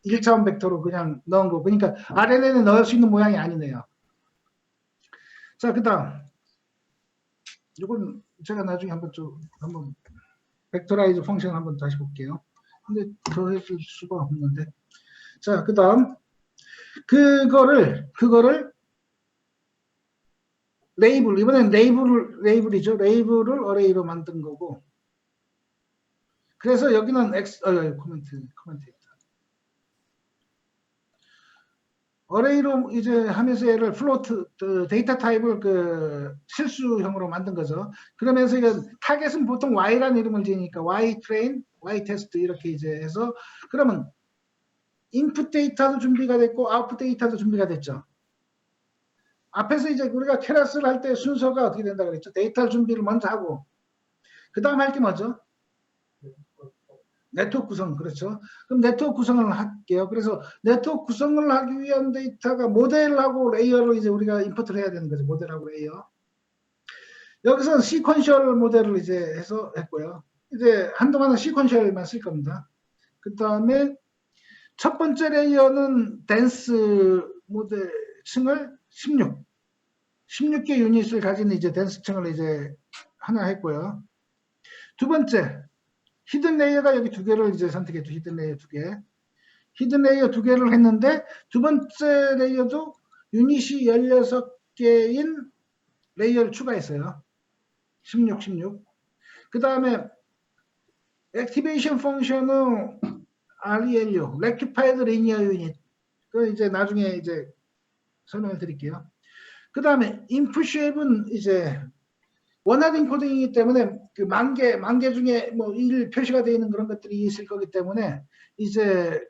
1차원 벡터로 그냥 넣은 거. 그러니까 RNN에 넣을 수 있는 모양이 아니네요. 자, 그다음 이건 제가 나중에 한번 벡터라이즈 펑션 한번 다시 볼게요. 근데 더 해줄 수가 없는데. 자, 그다음 그거를 레이블, 이번엔 레이블이죠. 레이블을 어레이로 만든 거고. 그래서 여기는 코멘트 있다. 어레이로 이제 하면서 얘를 플로트, 데이터 타입을 그 실수형으로 만든 거죠. 그러면서 이건 타겟은 보통 Y라는 이름을 지으니까 Y 트레인, Y 테스트 이렇게 이제 해서 그러면 인풋 데이터도 준비가 됐고 아웃풋 데이터도 준비가 됐죠. 앞에서 이제 우리가 캐러스를 할 때 순서가 어떻게 된다 그랬죠? 데이터 준비를 먼저 하고 그 다음 할 게 뭐죠? 네트워크 구성, 그렇죠. 그럼 네트워크 구성을 할게요. 그래서 네트워크 구성을 하기 위한 데이터가 모델하고 레이어로 이제 우리가 임포트를 해야 되는 거죠. 모델하고 레이어. 여기서 시퀀셜 모델을 이제 해서 했고요. 이제 한동안은 시퀀셜만 쓸 겁니다. 그 다음에 첫 번째 레이어는 댄스 모델 층을 16개 유닛을 가진 이제 댄스층을 이제 하나 했고요. 두 번째, 히든 레이어가 여기 두 개를 이제 선택했죠. 히든 레이어 두 개. 히든 레이어 두 개를 했는데 두 번째 레이어도 유닛이 16개인 레이어를 추가했어요. 16. 그 다음에 액티베이션 펑션은 RELU, Rectified Linear Unit. 그 이제 나중에 이제 설명을 드릴게요. 그 다음에 인풋 쉐입은 이제 원하드 코딩이기 때문에 그 만개 중에 뭐 1 표시가 되어 있는 그런 것들이 있을 거기 때문에 이제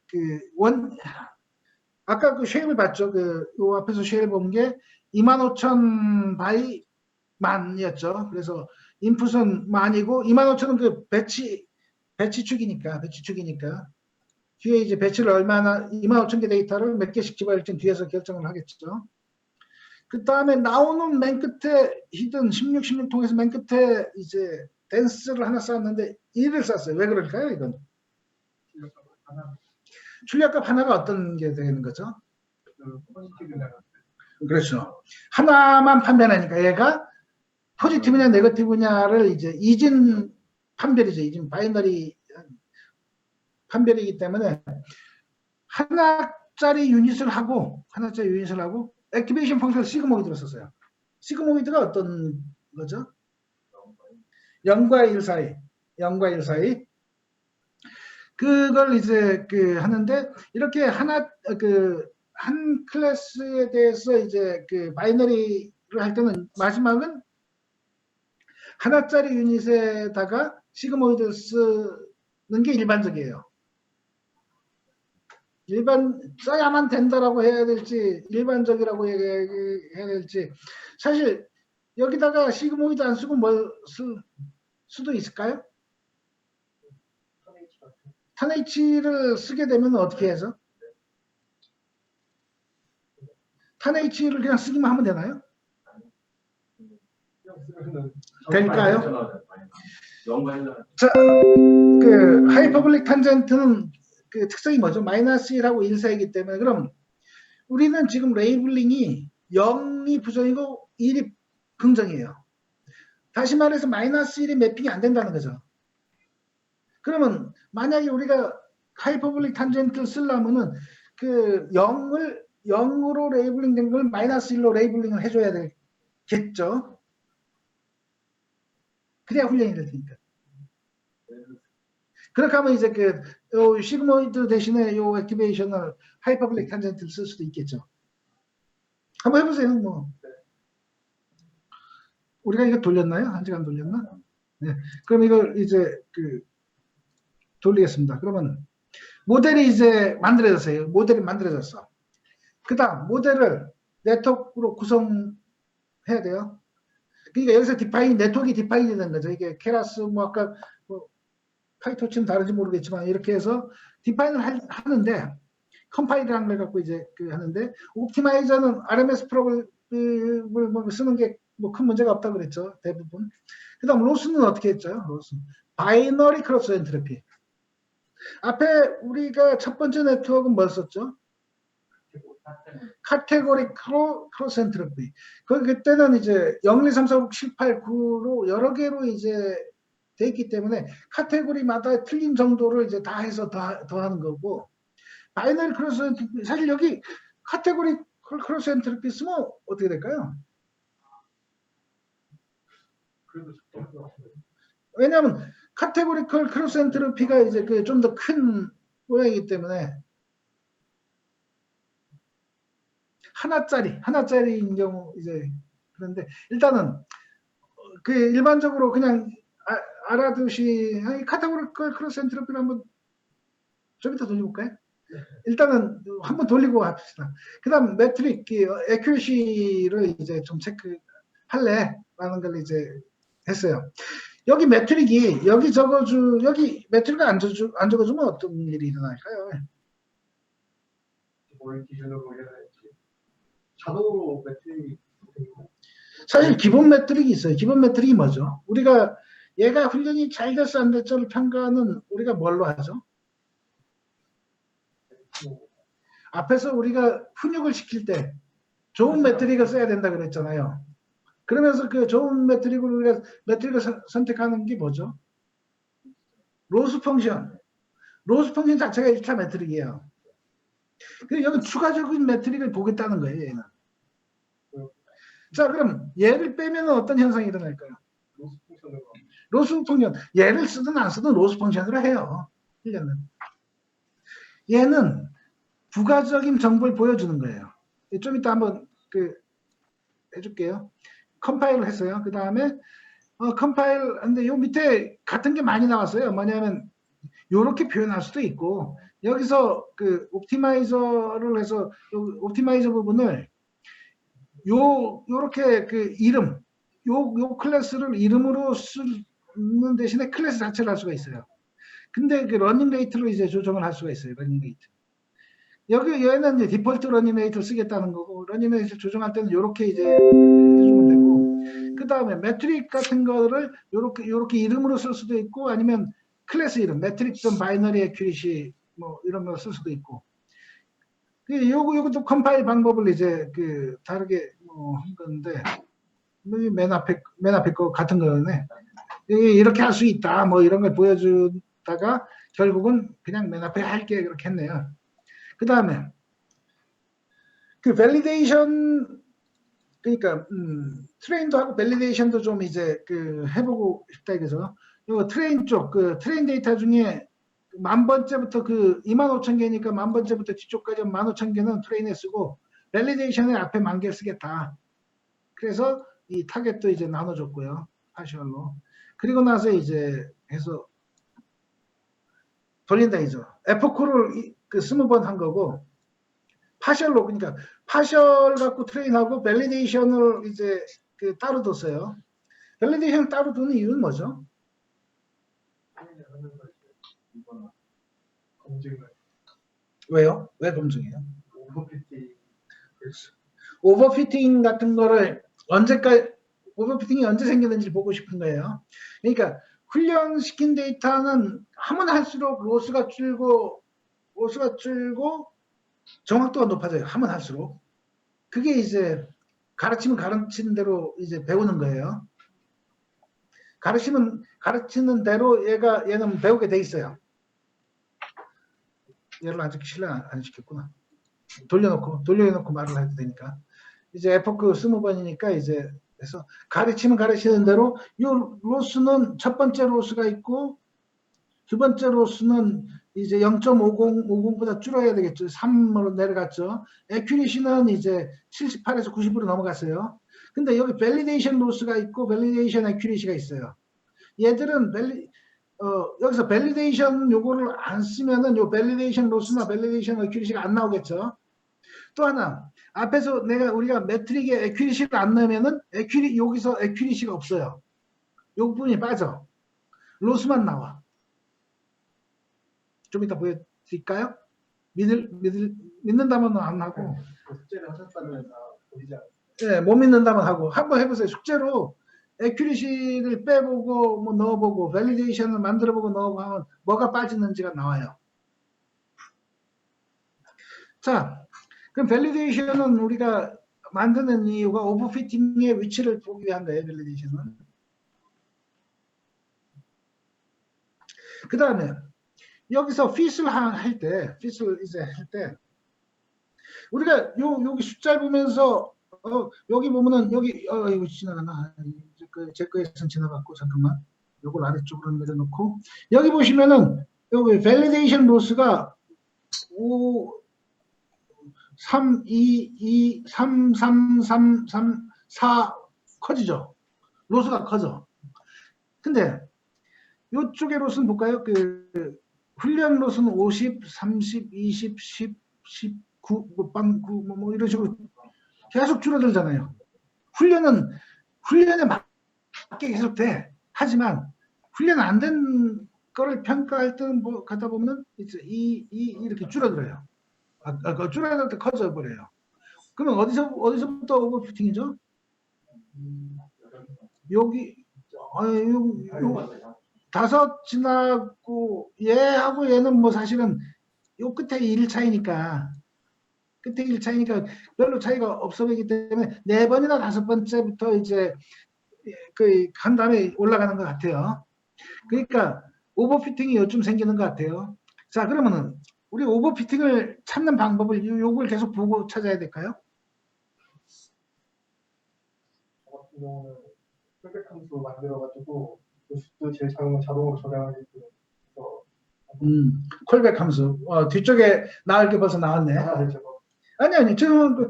아까 그 쉐입을 봤죠. 요 앞에서 쉐입을 본 게 25,000 바이 만이었죠. 그래서 인풋은 만이고 25,000은 그 배치축이니까 뒤에 이제 배치를 얼마나 25,000개 데이터를 몇 개씩 집어할지 뒤에서 결정을 하겠죠. 그 다음에 나오는 맨 끝에 히든 16 통해서 맨 끝에 이제 댄스를 하나 쌓았는데 1을 쌓았어요. 왜 그럴까요, 이건? 출력값 하나가 어떤 게 되는 거죠? 그렇죠. 하나만 판별하니까 얘가 포지티브냐 네거티브냐를 이제 이진 판별이죠. 이진 바이너리 판별이기 때문에 하나짜리 유닛을 하고 액티베이션 펑션을 시그모이드로 썼어요. 시그모이드가 어떤 거죠? 0과 1 사이. 그걸 이제 하는데 이렇게 한 클래스에 대해서 이제 바이너리를 할 때는 마지막은 하나짜리 유닛에다가 시그모이드를 쓰는 게 일반적이에요. 써야만 된다라고 해야 될지 일반적이라고 해야 될지 사실 여기다가 시그모이드 안 쓰고 뭘 쓸 수도 있을까요? 탄H를 쓰게 되면 어떻게 해서? 탄H를 그냥 쓰기만 하면 되나요? 될까요? 자, 하이퍼블릭 탄젠트는 특성이 뭐죠? -1하고 1 사이이기 때문에 그럼 우리는 지금 레이블링이 0이 부정이고 1이 긍정이에요. 다시 말해서 -1이 매핑이 안 된다는 거죠. 그러면 만약에 우리가 하이퍼블릭 탄젠트를 쓰려면은 0으로 레이블링 된 걸 -1로 레이블링을 해줘야 되겠죠. 그래야 훈련이 될 테니까. 그렇게 하면 이제 요 시그모이드 대신에 요 액티베이션을 하이퍼블릭 탄젠트를 쓸 수도 있겠죠. 한번 해보세요. 뭐 우리가 이거 돌렸나요? 아직 안 돌렸나? 네. 그럼 이걸 이제 돌리겠습니다. 그러면 모델이 이제 만들어졌어요. 모델이 만들어졌어. 그다음 모델을 네트워크로 구성해야 돼요. 그러니까 여기서 네트워크가 디파인이 되는 거죠. 이게 케라스 뭐 아까 뭐 파이토치는 다른지 모르겠지만 이렇게 해서 디파인을 하는데 컴파일이라는 걸 갖고 이제 하는데 옵티마이저는 RMS 프로그램을 뭐 쓰는 게 뭐 큰 문제가 없다고 그랬죠. 대부분. 그다음 로스는 어떻게 했죠? 로스. 바이너리 크로스 엔트로피. 앞에 우리가 첫 번째 네트워크는 뭘 썼죠? 카테고리 크로스 엔트로피. 그때는 이제 0, 1, 3, 4, 5, 6, 7, 8, 9로 여러 개로 이제 돼 있기 때문에 카테고리마다 틀린 정도를 이제 다 해서 더하는 거고, 바이너리 크로스 엔트로피, 사실 여기 카테고리 크로스 엔트로피 쓰면 어떻게 될까요? 왜냐하면 카테고리컬 크로스 엔트로피가 이제 좀 더 큰 모양이기 때문에 하나짜리인 경우 이제 그런데 일단은 일반적으로 그냥 알아두시 카테고리컬 크로스 엔트로피를 한번 좀 이따 돌려볼까요? 일단은 한번 돌리고 합시다. 그다음 매트릭 애큐리시를 이제 좀 체크할래라는 걸 이제 했어요. 여기 매트릭이 여기 매트릭을 안 적어주면 어떤 일이 일어날까요? 뭘 기준으로 해야 될지. 자동으로 매트릭이 사실 기본 매트릭이 있어요. 기본 매트릭이 뭐죠? 우리가 얘가 훈련이 잘 됐어 안 됐어를 평가는 우리가 뭘로 하죠? 앞에서 우리가 훈육을 시킬 때 좋은 매트릭을 써야 된다 그랬잖아요. 그러면서 좋은 매트릭을 선택하는 게 뭐죠? 로스 펑션. 로스 펑션 자체가 1차 매트릭이에요. 그리고 여기 추가적인 매트릭을 보겠다는 거예요, 얘는. 자, 그럼 얘를 빼면 어떤 현상이 일어날까요? 로스 펑션. 얘를 쓰든 안 쓰든 로스 펑션으로 해요. 얘는 부가적인 정보를 보여주는 거예요. 좀 이따 한번 해줄게요. 컴파일을 했어요. 그 다음에 컴파일 근데 요 밑에 같은 게 많이 나왔어요. 뭐냐면 요렇게 표현할 수도 있고 여기서 옵티마이저를 해서 옵티마이저 부분을 요렇게 이름 요 클래스를 이름으로 쓰는 대신에 클래스 자체를 할 수가 있어요. 근데 러닝 레이트로 이제 조정을 할 수가 있어요. 러닝 레이트. 얘는 이제 디폴트 러닝 레이트를 쓰겠다는 거고 러닝 레이트를 조정할 때는 요렇게 이제 해주면 되고 그 다음에 매트릭 같은 거를 요렇게 이름으로 쓸 수도 있고 아니면 클래스 이름 매트릭.바이너리 애큐리시 뭐 이런 거 쓸 수도 있고 요것도 컴파일 방법을 이제 다르게 한 건데 맨 앞에 거 같은 거네. 이렇게 할 수 있다 뭐 이런 걸 보여주다가 결국은 그냥 맨 앞에 할게 그렇게 했네요. 그 다음에 밸리데이션 그러니까 트레인도 하고 밸리데이션도 좀 이제 해보고 싶다 이거죠. 요 트레인 쪽 트레인 데이터 중에 10,000번째부터 25,000개니까 10,000번째부터 뒤쪽까지 15,000개는 트레인에 쓰고 밸리데이션에 앞에 10,000개 쓰겠다. 그래서 이 타겟도 이제 나눠줬고요. 파셜로. 그리고 나서 이제 해서 돌린다 이죠. 에포크를 20번 한 거고 파셜로 그러니까 파셜 갖고 트레인하고 밸리데이션을 이제 따로 뒀어요. 밸리데이션 따로 두는 이유는 뭐죠? 검증을 왜요? 왜 검증해요? 오버피팅 오버피팅 같은 거를 오버피팅이 언제 생기는지 보고 싶은 거예요. 그러니까 훈련시킨 데이터는 하면 할수록 로스가 줄고 정확도가 높아져요. 하면 할수록. 그게 이제 가르치는 대로 이제 배우는 거예요. 가르치는 대로 얘는 배우게 돼 있어요. 얘를 아직 실내 안 시켰구나. 돌려놓고 말을 해도 되니까. 이제 에포크 20번이니까 이제 그래서 가르치는 대로 이 로스는 첫 번째 로스가 있고 두 번째 로스는 이제 0.50보다 줄어야 되겠죠. 3으로 내려갔죠. 에큐리시는 이제 78에서 90으로 넘어갔어요. 근데 여기 밸리데이션 로스가 있고 밸리데이션 에큐리시가 있어요. 얘들은 여기서 밸리데이션 요거를 안 쓰면은 요 밸리데이션 로스나 밸리데이션 에큐리시가 안 나오겠죠. 또 하나 앞에서 우리가 매트릭에 에큐리시를 안 넣으면은 여기서 에큐리시가 없어요. 요 부분이 빠져. 로스만 나와. 좀 이따 보여드릴까요? 믿는다면 안 하고. 숙제를 하셨다면 다 보이지 않아요. 예, 못 믿는다면 하고. 한번 해보세요. 숙제로 에큐리시를 빼보고 뭐 넣어보고 밸리데이션을 만들어보고 넣어보고 하면 뭐가 빠지는지가 나와요. 자, 그럼 밸리데이션은 우리가 만드는 이유가 오버피팅의 위치를 보기 위한 거예요. 밸리데이션은. 그 다음에 여기서 핏을 할 때 우리가 여기 숫자를 보면서 여기 보면은 이거 지나가나 제 거에선 지나갔고 잠깐만 요걸 아래쪽으로 내려놓고 여기 보시면은 여기 밸리데이션 로스가 5 3 2 2 3 3 3 3 4 커지죠. 로스가 커져. 근데 요쪽의 로스는 볼까요? 훈련 로스는 50, 30, 20, 10, 19, 뭐 이런 식으로 계속 줄어들잖아요. 훈련에 맞게 계속 돼. 하지만 훈련 안 된 거를 평가할 때는 뭐 가다 보면은 이제 이렇게 줄어들어요. 줄어들 때 커져 버려요. 그러면 어디서부터 오버피팅이죠? 여기 다섯 지나고 얘하고 얘는 뭐 사실은 요 끝에 1 차이니까 별로 차이가 없어 보이기 때문에 4번이나 5번째부터 이제 한 다음에 올라가는 것 같아요. 그러니까 오버피팅이 요즘 생기는 것 같아요. 자, 그러면은 우리 오버피팅을 찾는 방법을 요걸 계속 보고 찾아야 될까요? 저 같은 경우는 콜백 함수 만들어가지고 그 수도 제일 작은 건 자동으로 저장하게끔 해서 콜백 함수. 뒤쪽에 나올 게 벌써 나왔네. 아니 지금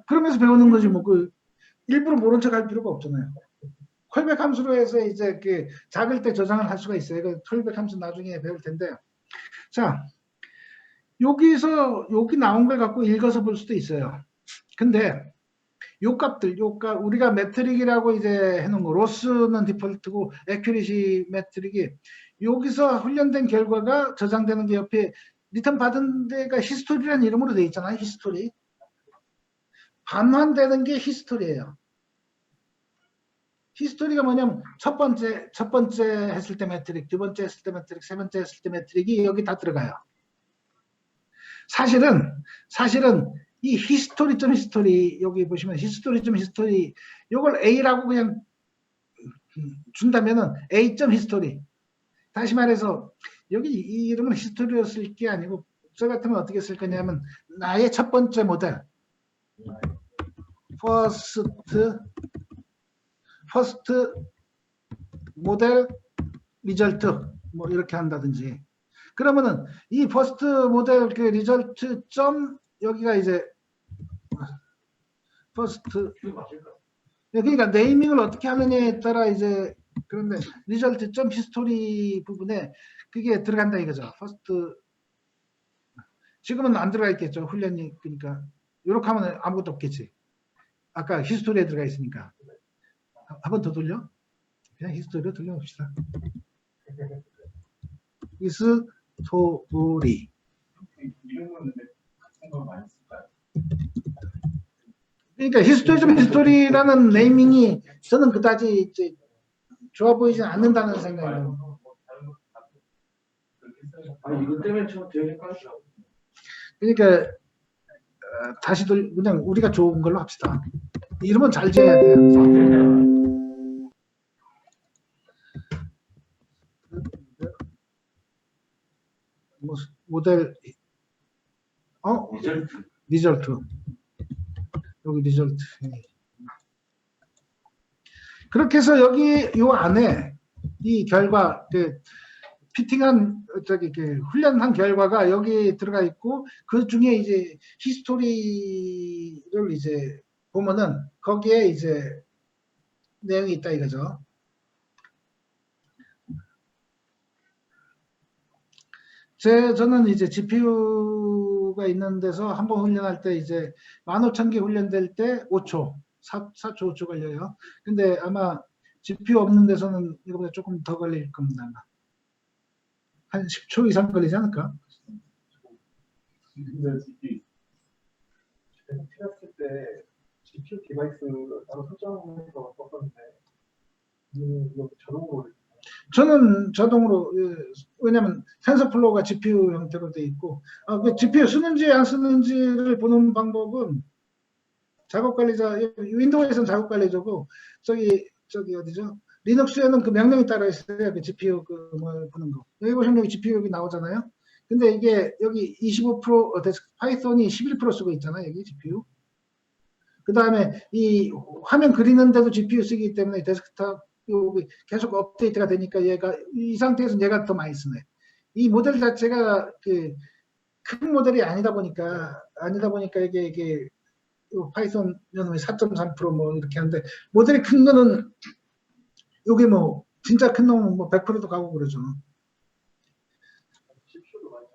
그러면서 배우는 거지 뭐 일부러 모른 척 할 필요가 없잖아요. 콜백 함수로 해서 이제 작을 때 저장을 할 수가 있어요. 콜백 함수 나중에 배울 텐데. 자, 여기 나온 걸 갖고 읽어서 볼 수도 있어요. 근데 요 값들, 우리가 매트릭이라고 이제 해놓은 거, 로스는 디폴트고 에큐리시 매트릭이 여기서 훈련된 결과가 저장되는 게 옆에 리턴 받은 데가 히스토리라는 이름으로 돼 있잖아요. 히스토리. 반환되는 게 히스토리예요. 히스토리가 뭐냐면 첫 번째 했을 때 매트릭, 두 번째 했을 때 매트릭, 세 번째 했을 때 매트릭이 여기 다 들어가요. 사실은 이 히스토리 여기 보시면 히스토리 요걸 A라고 그냥 준다면은 A.히스토리. 다시 말해서 여기 이 이름은 히스토리로 쓸 게 아니고 저 같으면 어떻게 쓸 거냐면 나의 첫 번째 모델 퍼스트 모델 리절트 뭐 이렇게 한다든지 그러면은 이 퍼스트 모델 리절트 점 여기가 이제 퍼스트 그러니까 네이밍을 어떻게 하느냐에 따라 이제 그런데 리절트 점 히스토리 부분에 그게 들어간다 이거죠. 퍼스트 지금은 안 들어가 있겠죠. 훈련이 그러니까 이렇게 하면 아무것도 없겠지. 아까 히스토리에 들어가 있으니까 한 번 더 돌려. 그냥 히스토리로 돌려봅시다. 히스토리 이름은 같은 걸 많이 쓸까요? 그러니까 히스토리라는 네이밍이 저는 그다지 이제 좋아 보이지 않는다는 생각이에요. 이것 때문에 저 되게 헷갈리더라고요. 그러니까 다시 그냥 우리가 좋은 걸로 합시다. 이름은 잘 지어야 돼요. 모델 리절트 여기 리절트 그렇게 해서 여기 요 안에 이 결과 피팅한 훈련한 결과가 여기 들어가 있고 그 중에 이제 히스토리를 이제 보면은 거기에 이제 내용이 있다 이거죠. 저는 이제 GPU가 있는 데서 한번 훈련할 때 이제 15,000개 훈련될 때 5초, 4초, 5초 걸려요. 근데 아마 GPU 없는 데서는 이거보다 조금 더 걸릴 겁니다. 아마. 한 10초 이상 걸리지 않을까? 근데 GP 제가 틀렸을 때 GPU 디바이스를 따로 설정해서 썼었는데 이거 자동으로 저는 자동으로 왜냐면 텐서플로우가 GPU 형태로 돼 있고 그 GPU 쓰는지 안 쓰는지를 보는 방법은 작업관리자 윈도우에서는 작업관리자고 저기 어디죠? 리눅스에는 그 명령이 따라 있어요. 그 GPU 뭐 보는 거. 여기 보시면 여기 GPU 여기 나오잖아요. 근데 이게 여기 25% 파이썬이 11% 쓰고 있잖아요. 여기 GPU. 그 다음에 이 화면 그리는데도 GPU 쓰기 때문에 데스크탑 여기 계속 업데이트가 되니까 얘가 이 상태에서 얘가 더 많이 쓰네. 이 모델 자체가 큰 모델이 아니다 보니까 이게 파이썬 연음이 4.3% 뭐 이렇게 하는데 모델이 큰 거는 요게 뭐 진짜 큰 놈은 뭐 100%도 가고 그러죠. CPU도 많이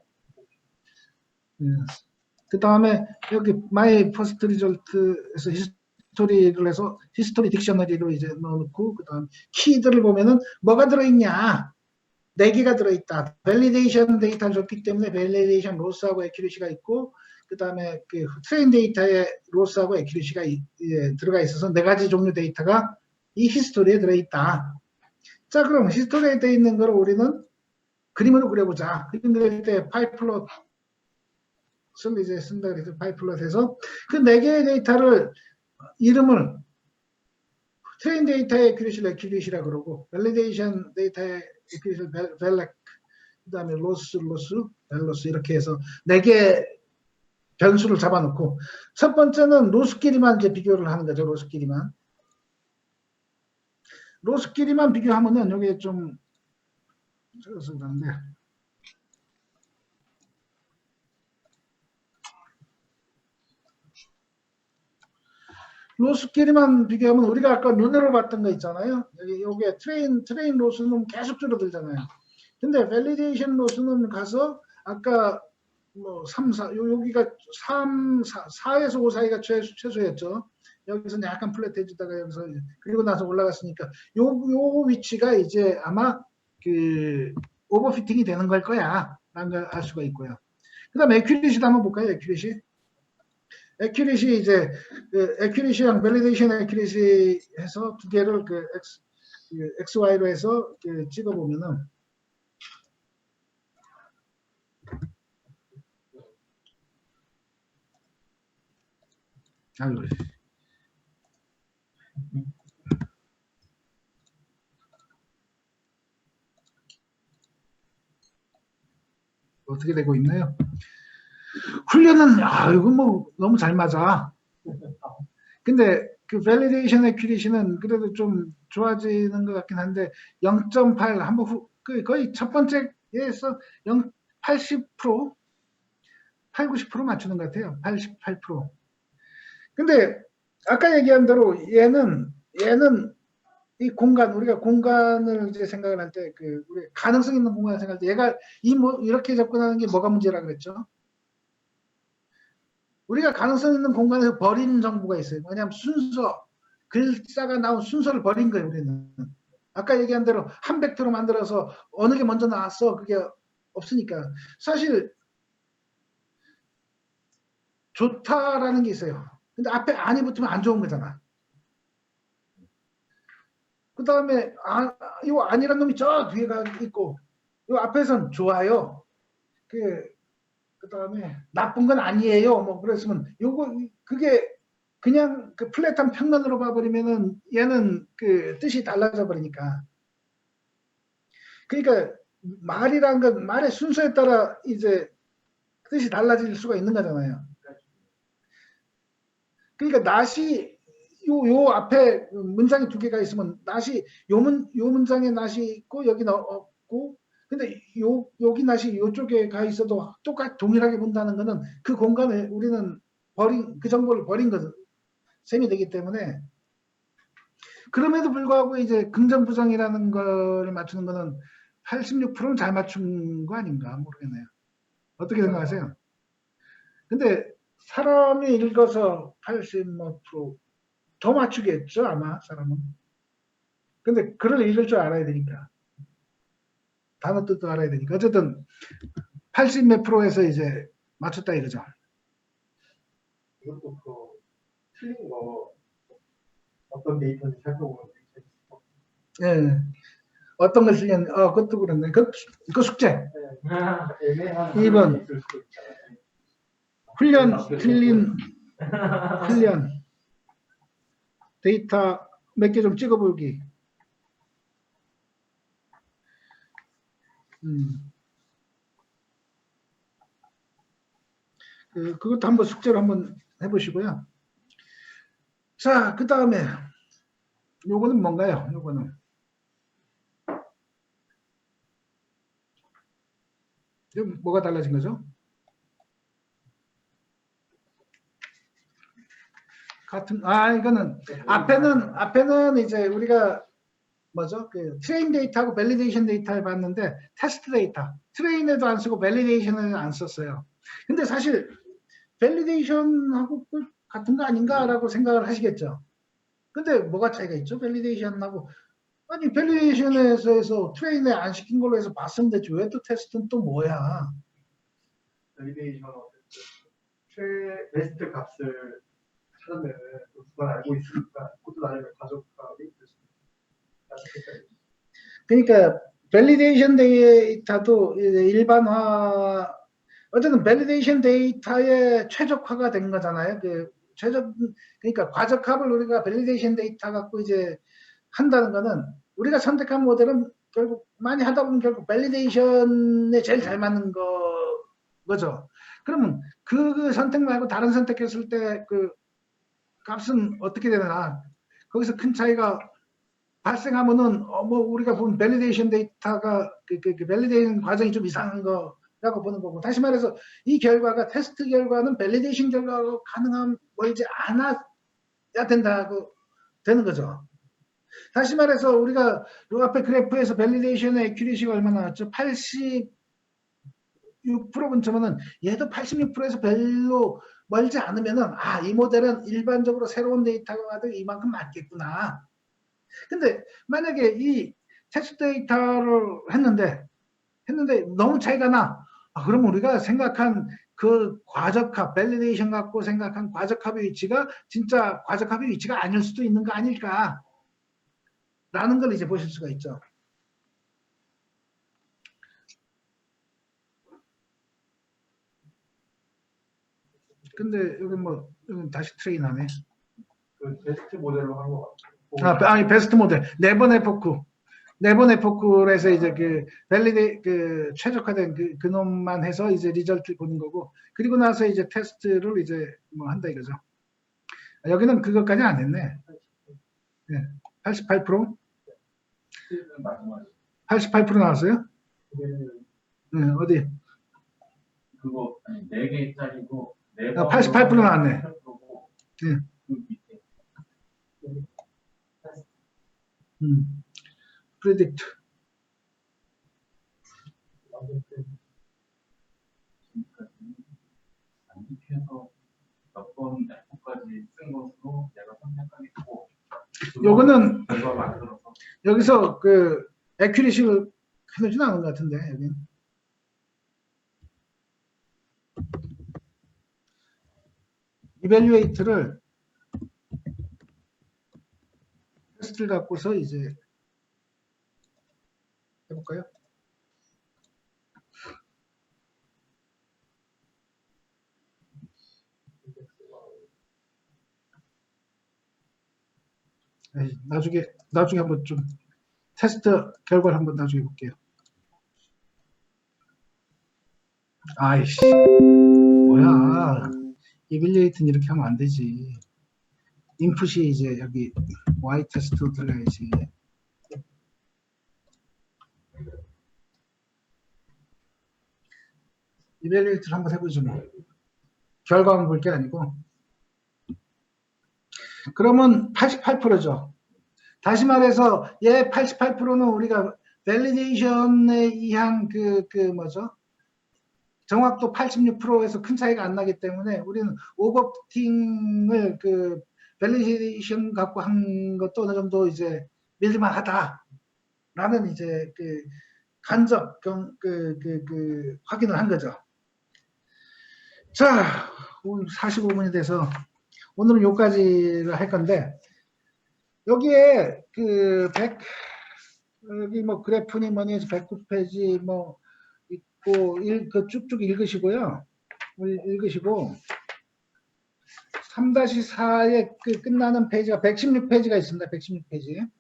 그 다음에 여기 마이 퍼스트 리졸트에서 히스토리를 해서 히스토리 딕셔너리로 이제 넣어놓고 그 다음 키들을 보면은 뭐가 들어있냐 4개가 들어있다. 밸리데이션 데이터를 줬기 때문에 밸리데이션 로스하고 에큐리시가 있고 그 다음에 트레인 데이터에 로스하고 에큐리시가 들어가 있어서 4가지 종류 데이터가 이 히스토리에 들어있다. 자 그럼 히스토리에 되어 있는 걸 우리는 그림으로 그려보자. 그림 그릴 때 파이플롯 를 이제 쓴다 그래서 파이플롯 해서 그 4개의 데이터를 이름을 트레인 데이터의 에큐리시를 에큐리시라 그러고 밸리데이션 데이터의 에큐리시를 밸렉 그 다음에 로스 밸로스 이렇게 해서 4개 변수를 잡아놓고 첫 번째는 로스끼리만 이제 비교를 하는 거죠. 로스끼리만 비교하면은 여기에 좀 적어서 그런데 로스끼리만 비교하면 우리가 아까 눈으로 봤던 거 있잖아요. 여기에 트레인 로스는 계속 줄어들잖아요. 근데 밸리데이션 로스는 가서 아까 뭐 3, 4 여기가 4에서 5 사이가 최소였죠. 여기서 약간 플랫해지다가 여기서 그리고 나서 올라갔으니까 요 위치가 이제 아마 오버피팅이 되는 걸 거야 라는 걸 알 수가 있고요. 그 다음에 에큐리시도 한번 볼까요? 에큐리시 이제 에큐리시랑 밸리데이션 에큐리시 해서 두 개를 XY로 해서 찍어 보면은 아유. 어떻게 되고 있나요? 훈련은 이거 뭐 너무 잘 맞아. 근데 그 밸리데이션 에큐리시는 그래도 좀 좋아지는 것 같긴 한데 0.8 한번 거의 첫 번째에서 80%, 8, 90% 맞추는 것 같아요. 88%. 근데 아까 얘기한 대로 얘는 이 공간 우리가 공간을 이제 생각을 할 때 우리 가능성 있는 공간을 생각할 때 얘가 이렇게 접근하는 게 뭐가 문제라 그랬죠? 우리가 가능성 있는 공간에서 버리는 정보가 있어요. 왜냐하면 글자가 나온 순서를 버린 거예요. 우리는 아까 얘기한 대로 한 벡터로 만들어서 어느 게 먼저 나왔어 그게 없으니까 사실 좋다라는 게 있어요. 근데 앞에 안이 붙으면 안 좋은 거잖아. 그 다음에 이 안이란 놈이 저 뒤에가 있고 이 앞에선 좋아요. 그 다음에 나쁜 건 아니에요. 뭐 그랬으면 그게 그냥 플랫한 평면으로 봐버리면은 얘는 뜻이 달라져 버리니까. 그러니까 말이란 건 말의 순서에 따라 이제 뜻이 달라질 수가 있는 거잖아요. 그러니까 낫이 요 앞에 문장이 두 개가 있으면 낫이 요 문장에 낫이 있고 여기 없고 근데 여기 낫이 요쪽에 가 있어도 동일하게 본다는 거는 그 공간을 우리는 그 정보를 버린 셈이 되기 때문에 그럼에도 불구하고 이제 긍정부정이라는 걸 맞추는 거는 86%는 잘 맞춘 거 아닌가 모르겠네요. 어떻게 생각하세요? 근데 사람이 읽어서 80%더 맞추겠죠 아마 사람은. 근데 글을 읽을 줄 알아야 되니까 단어 뜻도 알아야 되니까 어쨌든 80 몇 프로에서 이제 맞췄다 이거죠. 이것도 그 틀린 거 어떤 데이터인지 살펴보면 되게 재밌을 것 예. 어떤 걸 쓰냐면 그것도 그렇네. 그 숙제. 같아요. 애매한 2번. 부분이 있을 수도 있잖아요. 훈련 틀린 훈련 데이터 몇 개 좀 찍어보기. 그것도 한번 숙제로 한번 해보시고요. 자, 그 다음에 요거는 뭔가요? 요거는 뭐가 달라진 거죠? 이거는 앞에는 이제 우리가 뭐죠? 그 트레인 데이터하고 밸리데이션 데이터를 봤는데 테스트 데이터 트레인에도 안 쓰고 밸리데이션을 안 썼어요. 근데 사실 밸리데이션하고 같은 거 아닌가라고 생각을 하시겠죠. 근데 뭐가 차이가 있죠? 밸리데이션하고 아니 밸리데이션에서 트레인에 안 시킨 걸로 해서 봤으면 되지 왜 또 테스트는 또 뭐야? 밸리데이션 베스트 값을 찾으면 그걸 알고 있으니까 그것도 나중에 가족값이 될 수 있다. 그러니까 밸리데이션 데이터도 일반화 어쨌든 밸리데이션 데이터의 최적화가 된 거잖아요. 그러니까 과적합을 우리가 밸리데이션 데이터 갖고 이제 한다는 거는 우리가 선택한 모델은 결국 많이 하다 보면 결국 밸리데이션에 제일 잘 맞는 거죠. 그러면 그 선택 말고 다른 선택했을 때 그 값은 어떻게 되나? 거기서 큰 차이가 발생하면은 뭐 우리가 본 밸리데이션 데이터가 그 밸리데이션 과정이 좀 이상한 거라고 보는 거고 다시 말해서 이 결과가 테스트 결과는 밸리데이션 결과가 가능한 멀지 않아야 된다고 되는 거죠. 다시 말해서 우리가 요 앞에 그래프에서 밸리데이션의 액큐리시가 얼마나 나왔죠? 86% 근처면은 얘도 86%에서 별로 멀지 않으면은 이 모델은 일반적으로 새로운 데이터가 와도 이만큼 맞겠구나. 근데 만약에 이 테스트 데이터를 했는데 너무 차이가 나. 그럼 우리가 생각한 그 과적합, 밸리데이션 갖고 생각한 과적합의 위치가 진짜 과적합의 위치가 아닐 수도 있는 거 아닐까? 라는 걸 이제 보실 수가 있죠. 근데 여기 다시 트레인하네. 그 베스트 모델로 한 것 같아요. 아니 베스트 모델 네번 에포크에서 이제 그 최적화된 그 놈만 해서 이제 리절트 보는 거고 그리고 나서 이제 테스트를 이제 뭐 한다 이거죠. 여기는 그것까지 안 했네. 네, 88%? 88% 나왔어요? 네, 어디? 그거 4개짜리고 88% 나왔네. 네. 프레딕트. 안식해서 몇번 F까지 쓴 것으로 내가 선택하겠고 요거는 결과 만들어서 여기서 그 액큐리시를 해놓진 않은 것 같은데 여기. 이밸류에이트를 테스트를 갖고서 이제 해볼까요? 나중에 한번 좀 테스트 결과를 한번 나중에 볼게요. 아이씨 뭐야 이빌리에이트는 이렇게 하면 안 되지. 인풋이 이제 여기 y 테스트로 들어가야지. 이벨리에이트를 한번 해보죠. 뭐. 결과만 볼 게 아니고. 그러면 88%죠. 다시 말해서 얘 88%는 우리가 밸리데이션에 의한 뭐죠? 정확도 86%에서 큰 차이가 안 나기 때문에 우리는 오버피팅을 밸리데이션 갖고 한 것도 어느 정도 이제 믿을만하다라는 이제 간접 확인을 한 거죠. 자, 오늘 45분이 돼서 오늘은 여기까지를 할 건데 여기에 여기 뭐 그래프니 뭐니 해서 109페이지 뭐 있고 쭉쭉 읽으시고요. 읽으시고 3-4에 끝나는 페이지가 116페이지가 있습니다. 116페이지.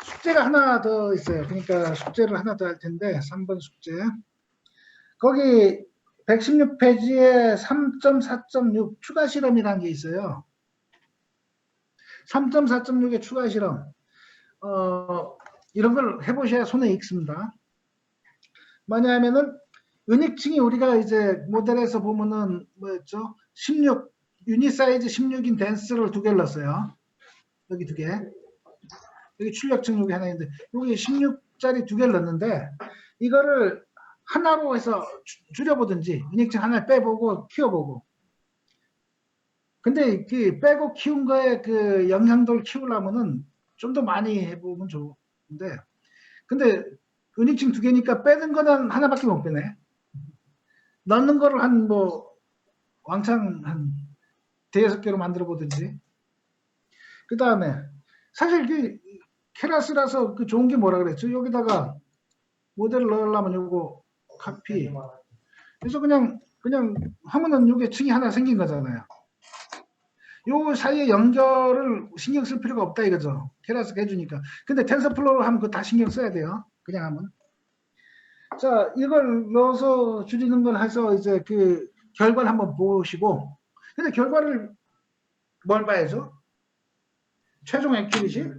숙제가 하나 더 있어요. 그러니까 숙제를 하나 더 할 텐데 3번 숙제. 거기 116페이지에 3.4.6 추가 실험이라는 게 있어요. 3.4.6의 추가 실험. 이런 걸 해보셔야 손에 익습니다. 뭐냐면은 은익층이 우리가 이제 모델에서 보면은 뭐였죠? 16 유닛 사이즈 16인 댄스를 2개를 넣었어요. 여기 2개. 여기 출력층 여기 하나 있는데 여기 16짜리 2개를 넣었는데 이거를 하나로 해서 줄여보든지 은익층 하나를 빼보고 키워보고. 근데 빼고 키운 거에 영향도를 키우려면은 좀 더 많이 해보면 좋은데 근데 은익층 2개니까 빼는 거는 하나밖에 못 빼네. 넣는 거를 왕창 한 5-6개로 만들어 보든지. 그 다음에 사실 케라스라서 좋은 게 뭐라 그랬죠? 여기다가 모델을 넣으려면 요거 카피. 그래서 그냥 하면은 요게 층이 하나 생긴 거잖아요. 요 사이에 연결을 신경 쓸 필요가 없다 이거죠. 케라스가 해주니까. 근데 텐서플로우로 하면 그거 다 신경 써야 돼요. 그냥 하면. 자, 이걸 넣어서 줄이는 걸 해서 이제 결과를 한번 보시고. 근데 결과를 뭘 봐야죠? 최종 액큐리시?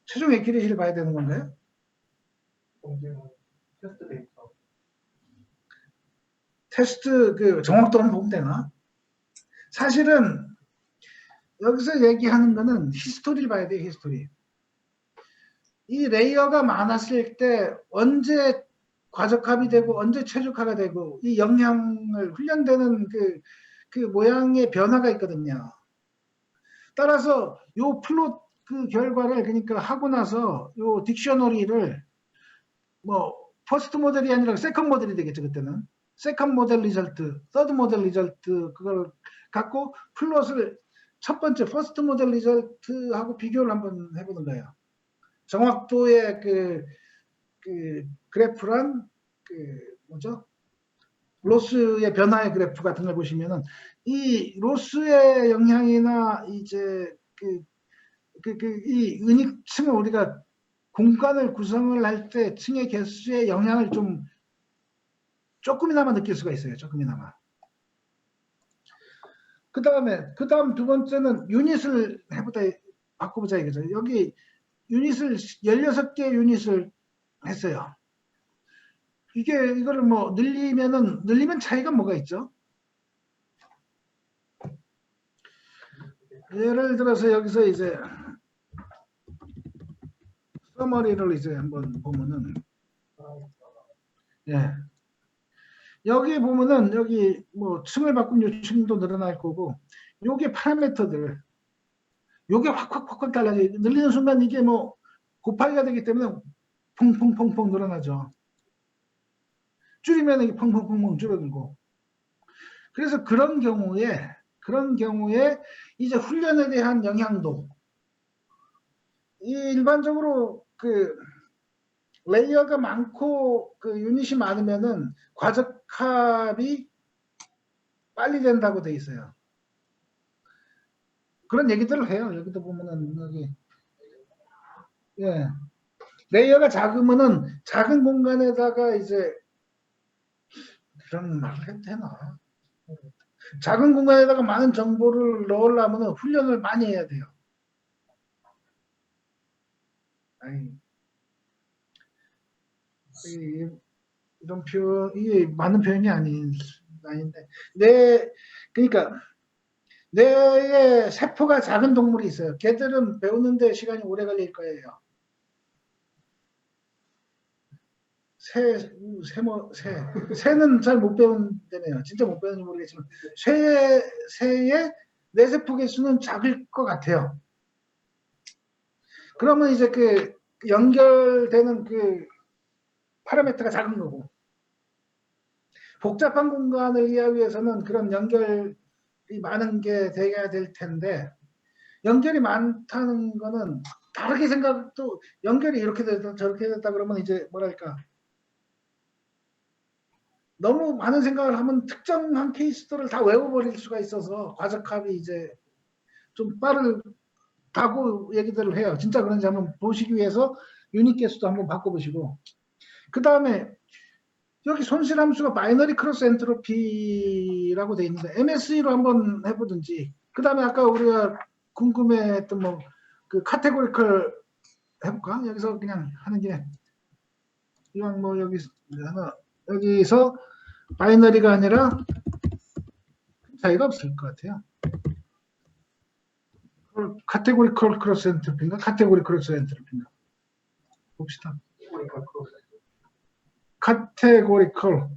최종 액큐리시를 봐야 되는 건가요? 테스트 데이터. 테스트 정확도는 보면 되나? 사실은 여기서 얘기하는 거는 히스토리를 봐야 돼요. 히스토리. 이 레이어가 많았을 때 언제 과적합이 되고 언제 최적화가 되고 이 영향을 훈련되는 모양의 변화가 있거든요. 따라서 요 플롯 결과를 그러니까 하고 나서 요 딕셔너리를 퍼스트 모델이 아니라 세컨 모델이 되겠죠. 그때는 세컨 모델 리절트, 서드 모델 리절트 그걸 갖고 플롯을 첫 번째 퍼스트 모델 리절트하고 비교를 한번 해보는 거예요. 정확도의 그래프란 뭐죠? 로스의 변화의 그래프 같은 걸 보시면은 이 로스의 영향이나 이제 이 은익층을 우리가 공간을 구성을 할 때 층의 개수의 영향을 좀 조금이나마 느낄 수가 있어요. 조금이나마. 그 다음 두 번째는 유닛을 바꿔보자 이거죠. 여기 유닛을 16개 유닛을 했어요. 이거를 늘리면 차이가 뭐가 있죠? 예를 들어서 여기서 이제 서머리를 이제 한번 보면은 예. 여기 보면은 여기 층을 바꾸면 층도 늘어날 거고 요게 파라미터들 요게 확 달라져요. 늘리는 순간 이게 곱하기가 되기 때문에 퐁퐁퐁퐁 늘어나죠. 줄이면 이게 펑펑펑펑 줄어들고. 그래서 그런 경우에 이제 훈련에 대한 영향도 일반적으로 레이어가 많고 유닛이 많으면은 과적합이 빨리 된다고 돼 있어요. 그런 얘기들을 해요. 여기도 보면은 여기 예. 레이어가 작으면은 작은 공간에다가 이제 그런 말을 해도 되나? 작은 공간에다가 많은 정보를 넣으려면 훈련을 많이 해야 돼요. 아니, 이런 표현, 이게 맞는 표현이 아닌데. 그러니까, 뇌에 세포가 작은 동물이 있어요. 걔들은 배우는데 시간이 오래 걸릴 거예요. 새는 잘 못 배운다네요. 진짜 못 배우는지 모르겠지만, 새의 뇌세포 개수는 작을 것 같아요. 그러면 이제 그 연결되는 그 파라미터가 작은 거고, 복잡한 공간을 이해하기 위해서는 그런 연결이 많은 게 돼야 될 텐데, 연결이 많다는 거는 다르게 생각도, 연결이 이렇게 됐다 저렇게 됐다 그러면 이제 뭐랄까, 너무 많은 생각을 하면 특정한 케이스들을 다 외워버릴 수가 있어서 과적합이 이제 좀 빠르다고 얘기들을 해요. 진짜 그런지 한번 보시기 위해서 유닛 개수도 한번 바꿔보시고, 그 다음에 여기 손실함수가 바이너리 크로스 엔트로피라고 돼 있는데 MSE로 한번 해보든지, 그 다음에 아까 우리가 궁금해했던 뭐 그 카테고리컬 해볼까? 여기서 그냥 하는 게 이왕 뭐 여기서 바이너리가 아니라 차이가 없을 것 같아요. 카테고리컬 크로스 엔트로피인가? 카테고리 크로스 엔트로피인가? 봅시다. 카테고리컬.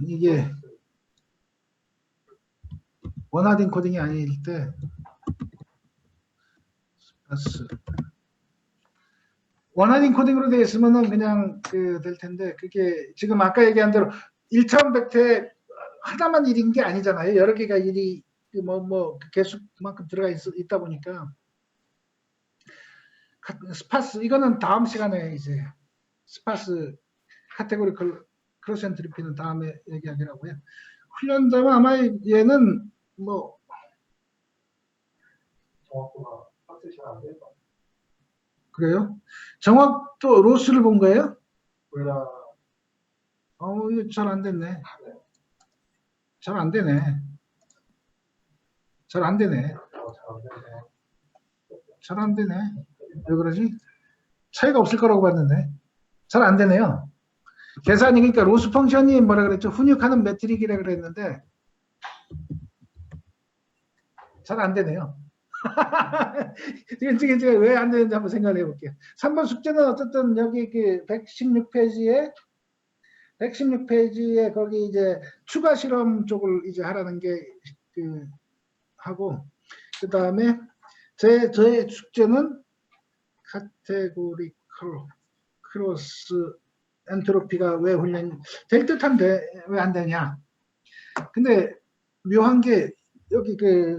이게 원하딩 코딩이 아닐 때 원하딩 코딩으로 되어 있으면은 그냥 될 텐데, 그게 지금 아까 얘기한 대로 1차원 벡터에 하나만 1인 게 아니잖아요. 여러 개가 1이 개수만큼 들어가 있다 보니까 스파스, 이거는 다음 시간에 이제 스파스 카테고리컬 크로스 엔트로피는 다음에 얘기하기로 요 훈련자면 아마 얘는 뭐 정확도가 확실히 잘 안 돼요. 그래요? 정확도 로스를 본 거예요? 몰라. 이거 잘 안 됐네. 잘 안 되네. 잘 안 되네. 잘 안 되네. 왜 그러지? 차이가 없을 거라고 봤는데 잘 안 되네요. 계산이, 그러니까 로스 펑션이 뭐라 그랬죠? 훈육하는 매트릭이라 그랬는데 잘 안 되네요. 지금 제가 왜 안 되는지 한번 생각해 볼게요. 3번 숙제는 어쨌든 여기 그 116페이지에 거기 이제 추가 실험 쪽을 이제 하라는 게 하고, 그 다음에 저의 숙제는 카테고리컬 크로스 엔트로피가 왜 훈련이 될 듯한데 왜 안 되냐. 근데 묘한 게 여기 그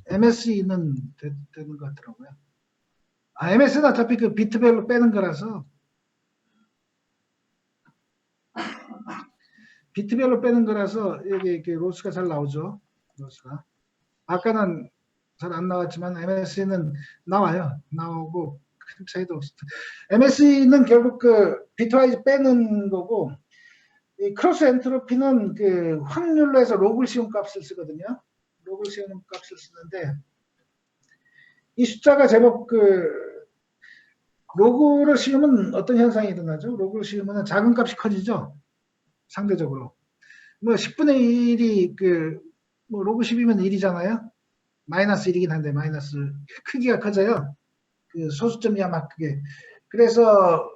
MSE는 되는 것 같더라고요. MS는 어차피 그 비트별로 빼는 거라서, 여기 이렇게 로스가 잘 나오죠. 로스가. 아까는 잘 안 나왔지만 MSE는 나와요. 나오고 큰 차이도 없어. MSE는 결국 그 비트와이즈 빼는 거고, 이 크로스 엔트로피는 그 확률로 해서 로그를 씌운 값을 쓰거든요. 로그를 씌우는 값을 쓰는데, 이 숫자가 제법 로그를 씌우면 어떤 현상이 일어나죠? 로그를 씌우면 작은 값이 커지죠. 상대적으로. 뭐 10분의 1이 뭐 로그 10이면 1이잖아요. 마이너스 1이긴 한데 마이너스 크기가 커져요. 그 소수점이야 막 그게. 그래서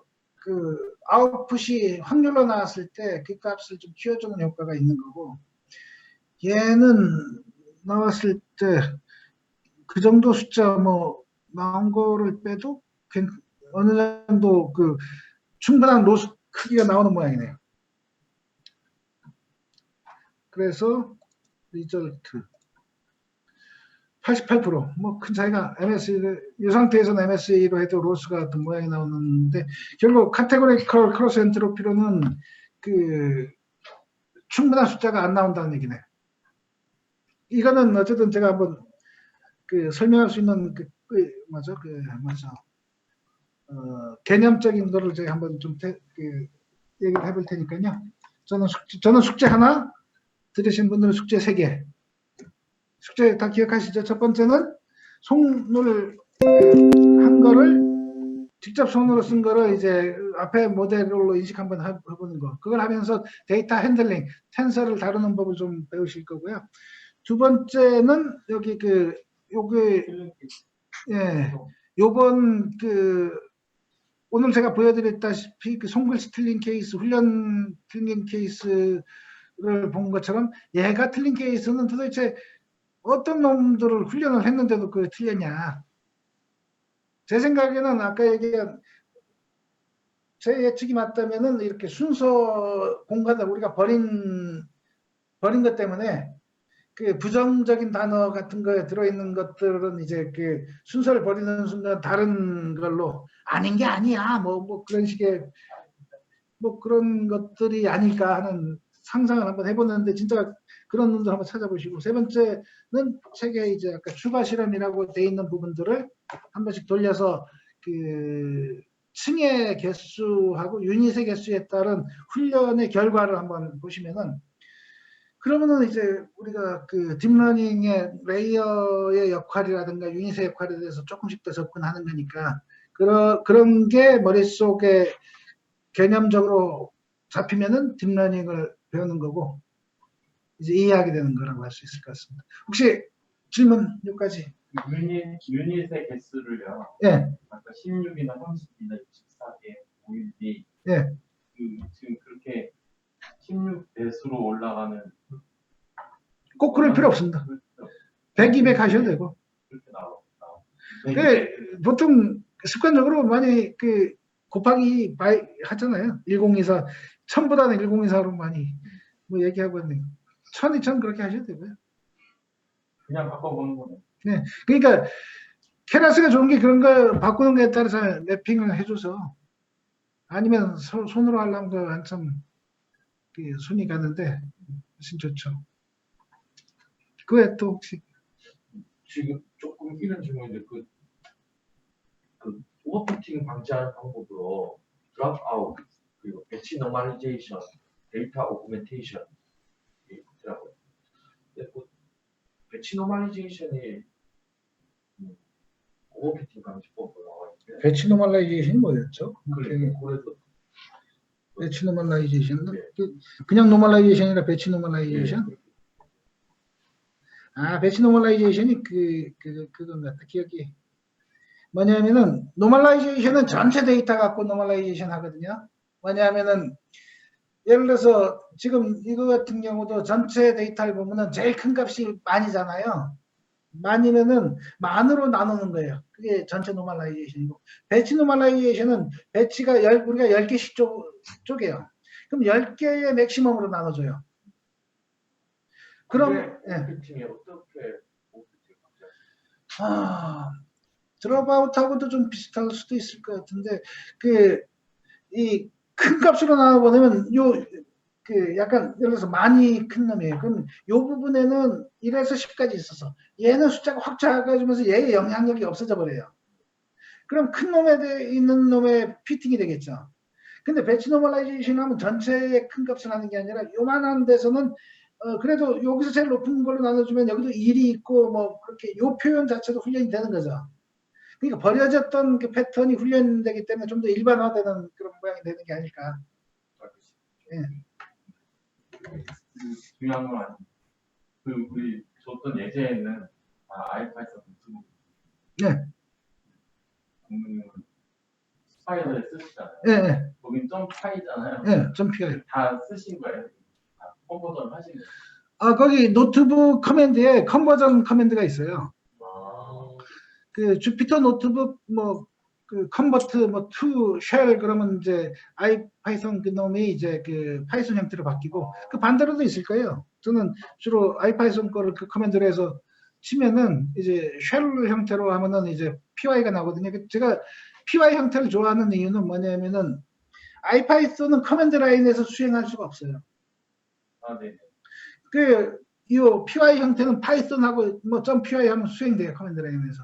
아웃풋이 확률로 나왔을 때 그 값을 좀 키워주는 효과가 있는 거고, 얘는 나왔을 때 그 정도 숫자 뭐 나온 거를 빼도 어느 정도 충분한 로스 크기가 나오는 모양이네요. 그래서 리절트 88%, 뭐 큰 차이가, 이 상태에서는 MSE로 해도 로스가 어떤 모양이 나오는데, 결국 카테고리컬 크로스 엔트로피로는 충분한 숫자가 안 나온다는 얘기네요. 이거는 어쨌든 제가 한번 설명할 수 있는 개념적인 거를 제가 한번 좀 얘기를 해볼 테니까요. 저는 숙제 하나 들으신 분들은 숙제 3개. 숙제 다 기억하시죠? 첫 번째는 손을 한 거를 직접 손으로 쓴 거를 이제 앞에 모델로 인식 한번 해보는 거. 그걸 하면서 데이터 핸들링, 텐서를 다루는 법을 좀 배우실 거고요. 두 번째는 여기 요게 예, 요번 오늘 제가 보여드렸다시피 송글씨 틀린 케이스, 훈련 틀린 케이스를 본 것처럼 얘가 틀린 케이스는 도대체 어떤 놈들을 훈련을 했는데도 그게 틀렸냐. 제 생각에는 아까 얘기한 제 예측이 맞다면은 이렇게 순서 공간을 우리가 버린 것 때문에 그 부정적인 단어 같은 거에 들어있는 것들은 이제 그 순서를 버리는 순간 다른 걸로 아닌 게 아니야 뭐 그런 식의 뭐 그런 것들이 아닐까 하는 상상을 한번 해보는데 진짜 그런 놈들 한번 찾아보시고, 세 번째는 책에 이제 아까 추가 실험이라고 돼 있는 부분들을 한 번씩 돌려서 그 층의 개수하고 유닛의 개수에 따른 훈련의 결과를 한번 보시면은, 그러면은 이제 우리가 그 딥러닝의 레이어의 역할이라든가 유닛의 역할에 대해서 조금씩 더 접근하는 거니까 그런 게 머릿속에 개념적으로 잡히면은 딥러닝을 배우는 거고 이제 이해하게 되는 거라고 할 수 있을 것 같습니다. 혹시 질문 여기까지? 유닛의 개수를요. 예. 아까 16이나 30이나 64개, 5일이 예. 지금 그렇게 16배수로 올라가는 꼭 그럴 필요 없습니다. 100, 200 하셔도 되고. 그렇게 나와. 보통 습관적으로 많이 곱하기 하잖아요. 1024 1000보다는 1024로 많이 뭐 얘기하고 있는 1000, 2000 그렇게 하셔도 되고요. 그냥 바꿔보는 거네. 네, 그러니까 케라스가 좋은 게 그런 거 바꾸는 거에 따라서 맵핑을 해줘서, 아니면 손으로 하려면 그 한참 손이 가는데 훨씬 좋죠. 그 외에 또 혹시 지금 조금 이런 질문인데 그 오버피팅 방지하는 방법으로 드랍 아웃 그리고 배치 노멀리제이션, 데이터 오그멘테이션 있더라고요. 근데 그 배치 노멀리제이션이 오버피팅 방지법으로 나와 있는데 배치 노멀라이제이션이 뭐였죠? 그래서 배치 노멀라이제이션은 그냥 노멀라이제이션이라 배치 노멀라이제이션? 아, 배치 노멀라이제이션이 그건 같다. 기억이 뭐냐면은 노멀라이제이션은 전체 데이터 갖고 노멀라이제이션 하거든요. 뭐냐면은 예를 들어서 지금 이거 같은 경우도 전체 데이터를 보면은 제일 큰 값이 만이잖아요. 만이면은 만으로 나누는 거예요. 그게 전체 노멀라이제이션이고, 배치 노멀라이제이션은 배치가 우리가 10개씩 쪼개요. 그럼 10개의 맥시멈으로 나눠줘요. 그럼 오버피팅이 어떻게 오버피팅 방지하죠? 드롭아웃하고도 좀 비슷할 수도 있을 것 같은데, 이 큰 값으로 나눠보면 약간 예를 들어서 많이 큰 놈이에요. 그럼 요 부분에는 1에서 10까지 있어서 얘는 숫자가 확 작아지면서 얘의 영향력이 없어져 버려요. 그럼 큰 놈에 있는 놈의 피팅이 되겠죠. 근데 배치 노멀라이제이션 하면 전체의 큰 값을 하는 게 아니라 요만한 데서는 그래도 여기서 제일 높은 걸로 나눠주면 여기도 1이 있고 뭐 그렇게 요 표현 자체도 훈련이 되는 거죠. 그러니까 버려졌던 그 패턴이 훈련되기 때문에 좀 더 일반화되는 그런 모양이 되는 게 아닐까. 예. 중요한 건 아니고 우리 줬던 예제에는 아이파이썬 노트북 네. 공무님은 파일을 쓰시잖아요. 예. 거긴 점 파이잖아요. 예. 좀 피해요. 다 쓰신 거예요? 컨버전 하신 거예요? 거기 노트북 커맨드에 컨버전 커맨드가 있어요. 그 주피터 노트북 컨버트 to shell 그러면 이제 아이파이썬 놈이 이제 파이썬 형태로 바뀌고, 그 반대로도 있을 거예요. 저는 주로 아이파이썬 거를 그 커맨드로 해서 치면은 이제 쉘 형태로 하면은 이제 py가 나오거든요. 제가 py 형태를 좋아하는 이유는 뭐냐면은 아이파이썬은 커맨드 라인에서 수행할 수가 없어요. 네. 이 py 형태는 파이썬하고 .py 하면 수행돼요, 커맨드 라인에서.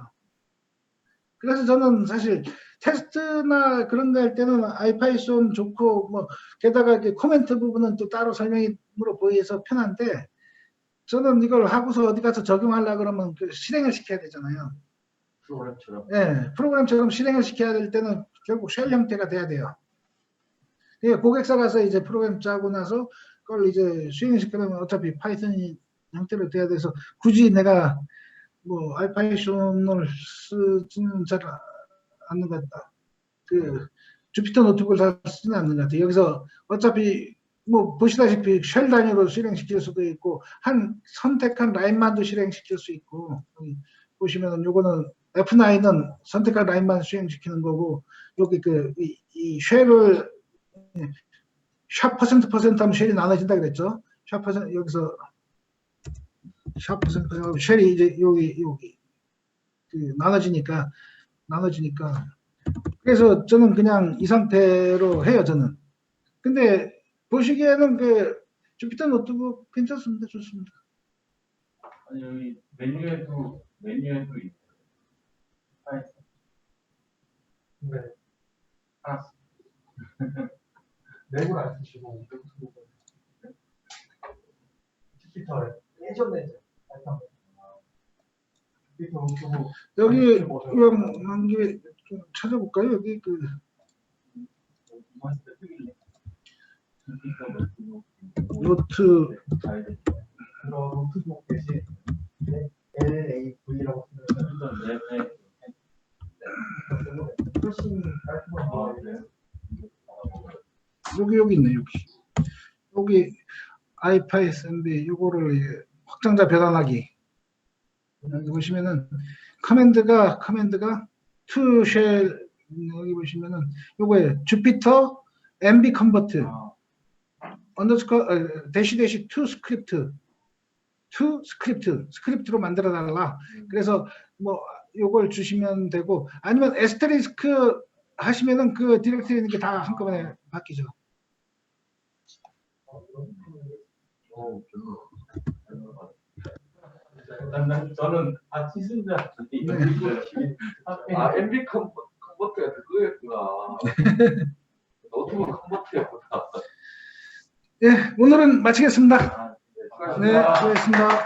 그래서 저는 사실 테스트나 그런 거 할 때는 아이파이썬 좋고, 게다가 코멘트 부분은 또 따로 설명으로 보여서 편한데, 저는 이걸 하고서 어디 가서 적용하려 그러면 그 실행을 시켜야 되잖아요. 프로그램처럼. 예, 프로그램처럼 실행을 시켜야 될 때는 결국 쉘 형태가 돼야 돼요. 예, 고객사 가서 이제 프로그램 짜고 나서 그걸 이제 수행시키려면 어차피 파이썬 형태로 돼야 돼서 굳이 내가 뭐 아이파이썬을 쓰지는 잘 않는 것 같다. 그 주피터 노트북을 잘 쓰지는 않는 것 같아요. 여기서 어차피 뭐 보시다시피 쉘 단위로 실행시킬 수도 있고 한 선택한 라인만도 실행시킬 수 있고 여기 보시면은 요거는 F9은 선택한 라인만 수행시키는 거고 여기 이 쉘을 샵 %% 하면 쉘이 나눠진다 그랬죠. 샵 퍼센트 여기서 샵 퍼센트 쉘이 이제 여기 그 나눠지니까 그래서 저는 그냥 이 상태로 해요 저는. 근데 보시기에는 그 주피터 노트북 괜찮습니다. 좋습니다. 아니 여기 메뉴에도 있어요. 파이썬 네. 하나 맥을 안 쓰시고 노트북을 주피터에 예전에 주피터 노트북 여기 아니, 뭐죠? 이왕 한 김에 좀 찾아볼까요? 여기 그 마스터 특이네. 노트 잘 돼. 그런 노트북 대신 LAV라고 쓰면 훨씬 깔끔한 아, 거예요. 그래요? 여기 있네 여기 iPySMB 요거를 이제 확장자 변환하기 여기 보시면은 커맨드가 to shell 여기 보시면은 요거에 주피터 MB 컨버트 언더스코 대시 to 스크립트로 만들어 달라. 그래서 뭐 요걸 주시면 되고 아니면 에스테리스크 하시면은 그 디렉터리 있는 게 다 한꺼번에 바뀌죠. 저는 치신자 MB 컨버터가 그거였구나. 노트북 컨버터였구나. 예, 오늘은 마치겠습니다. 아, 네, 수고했습니다.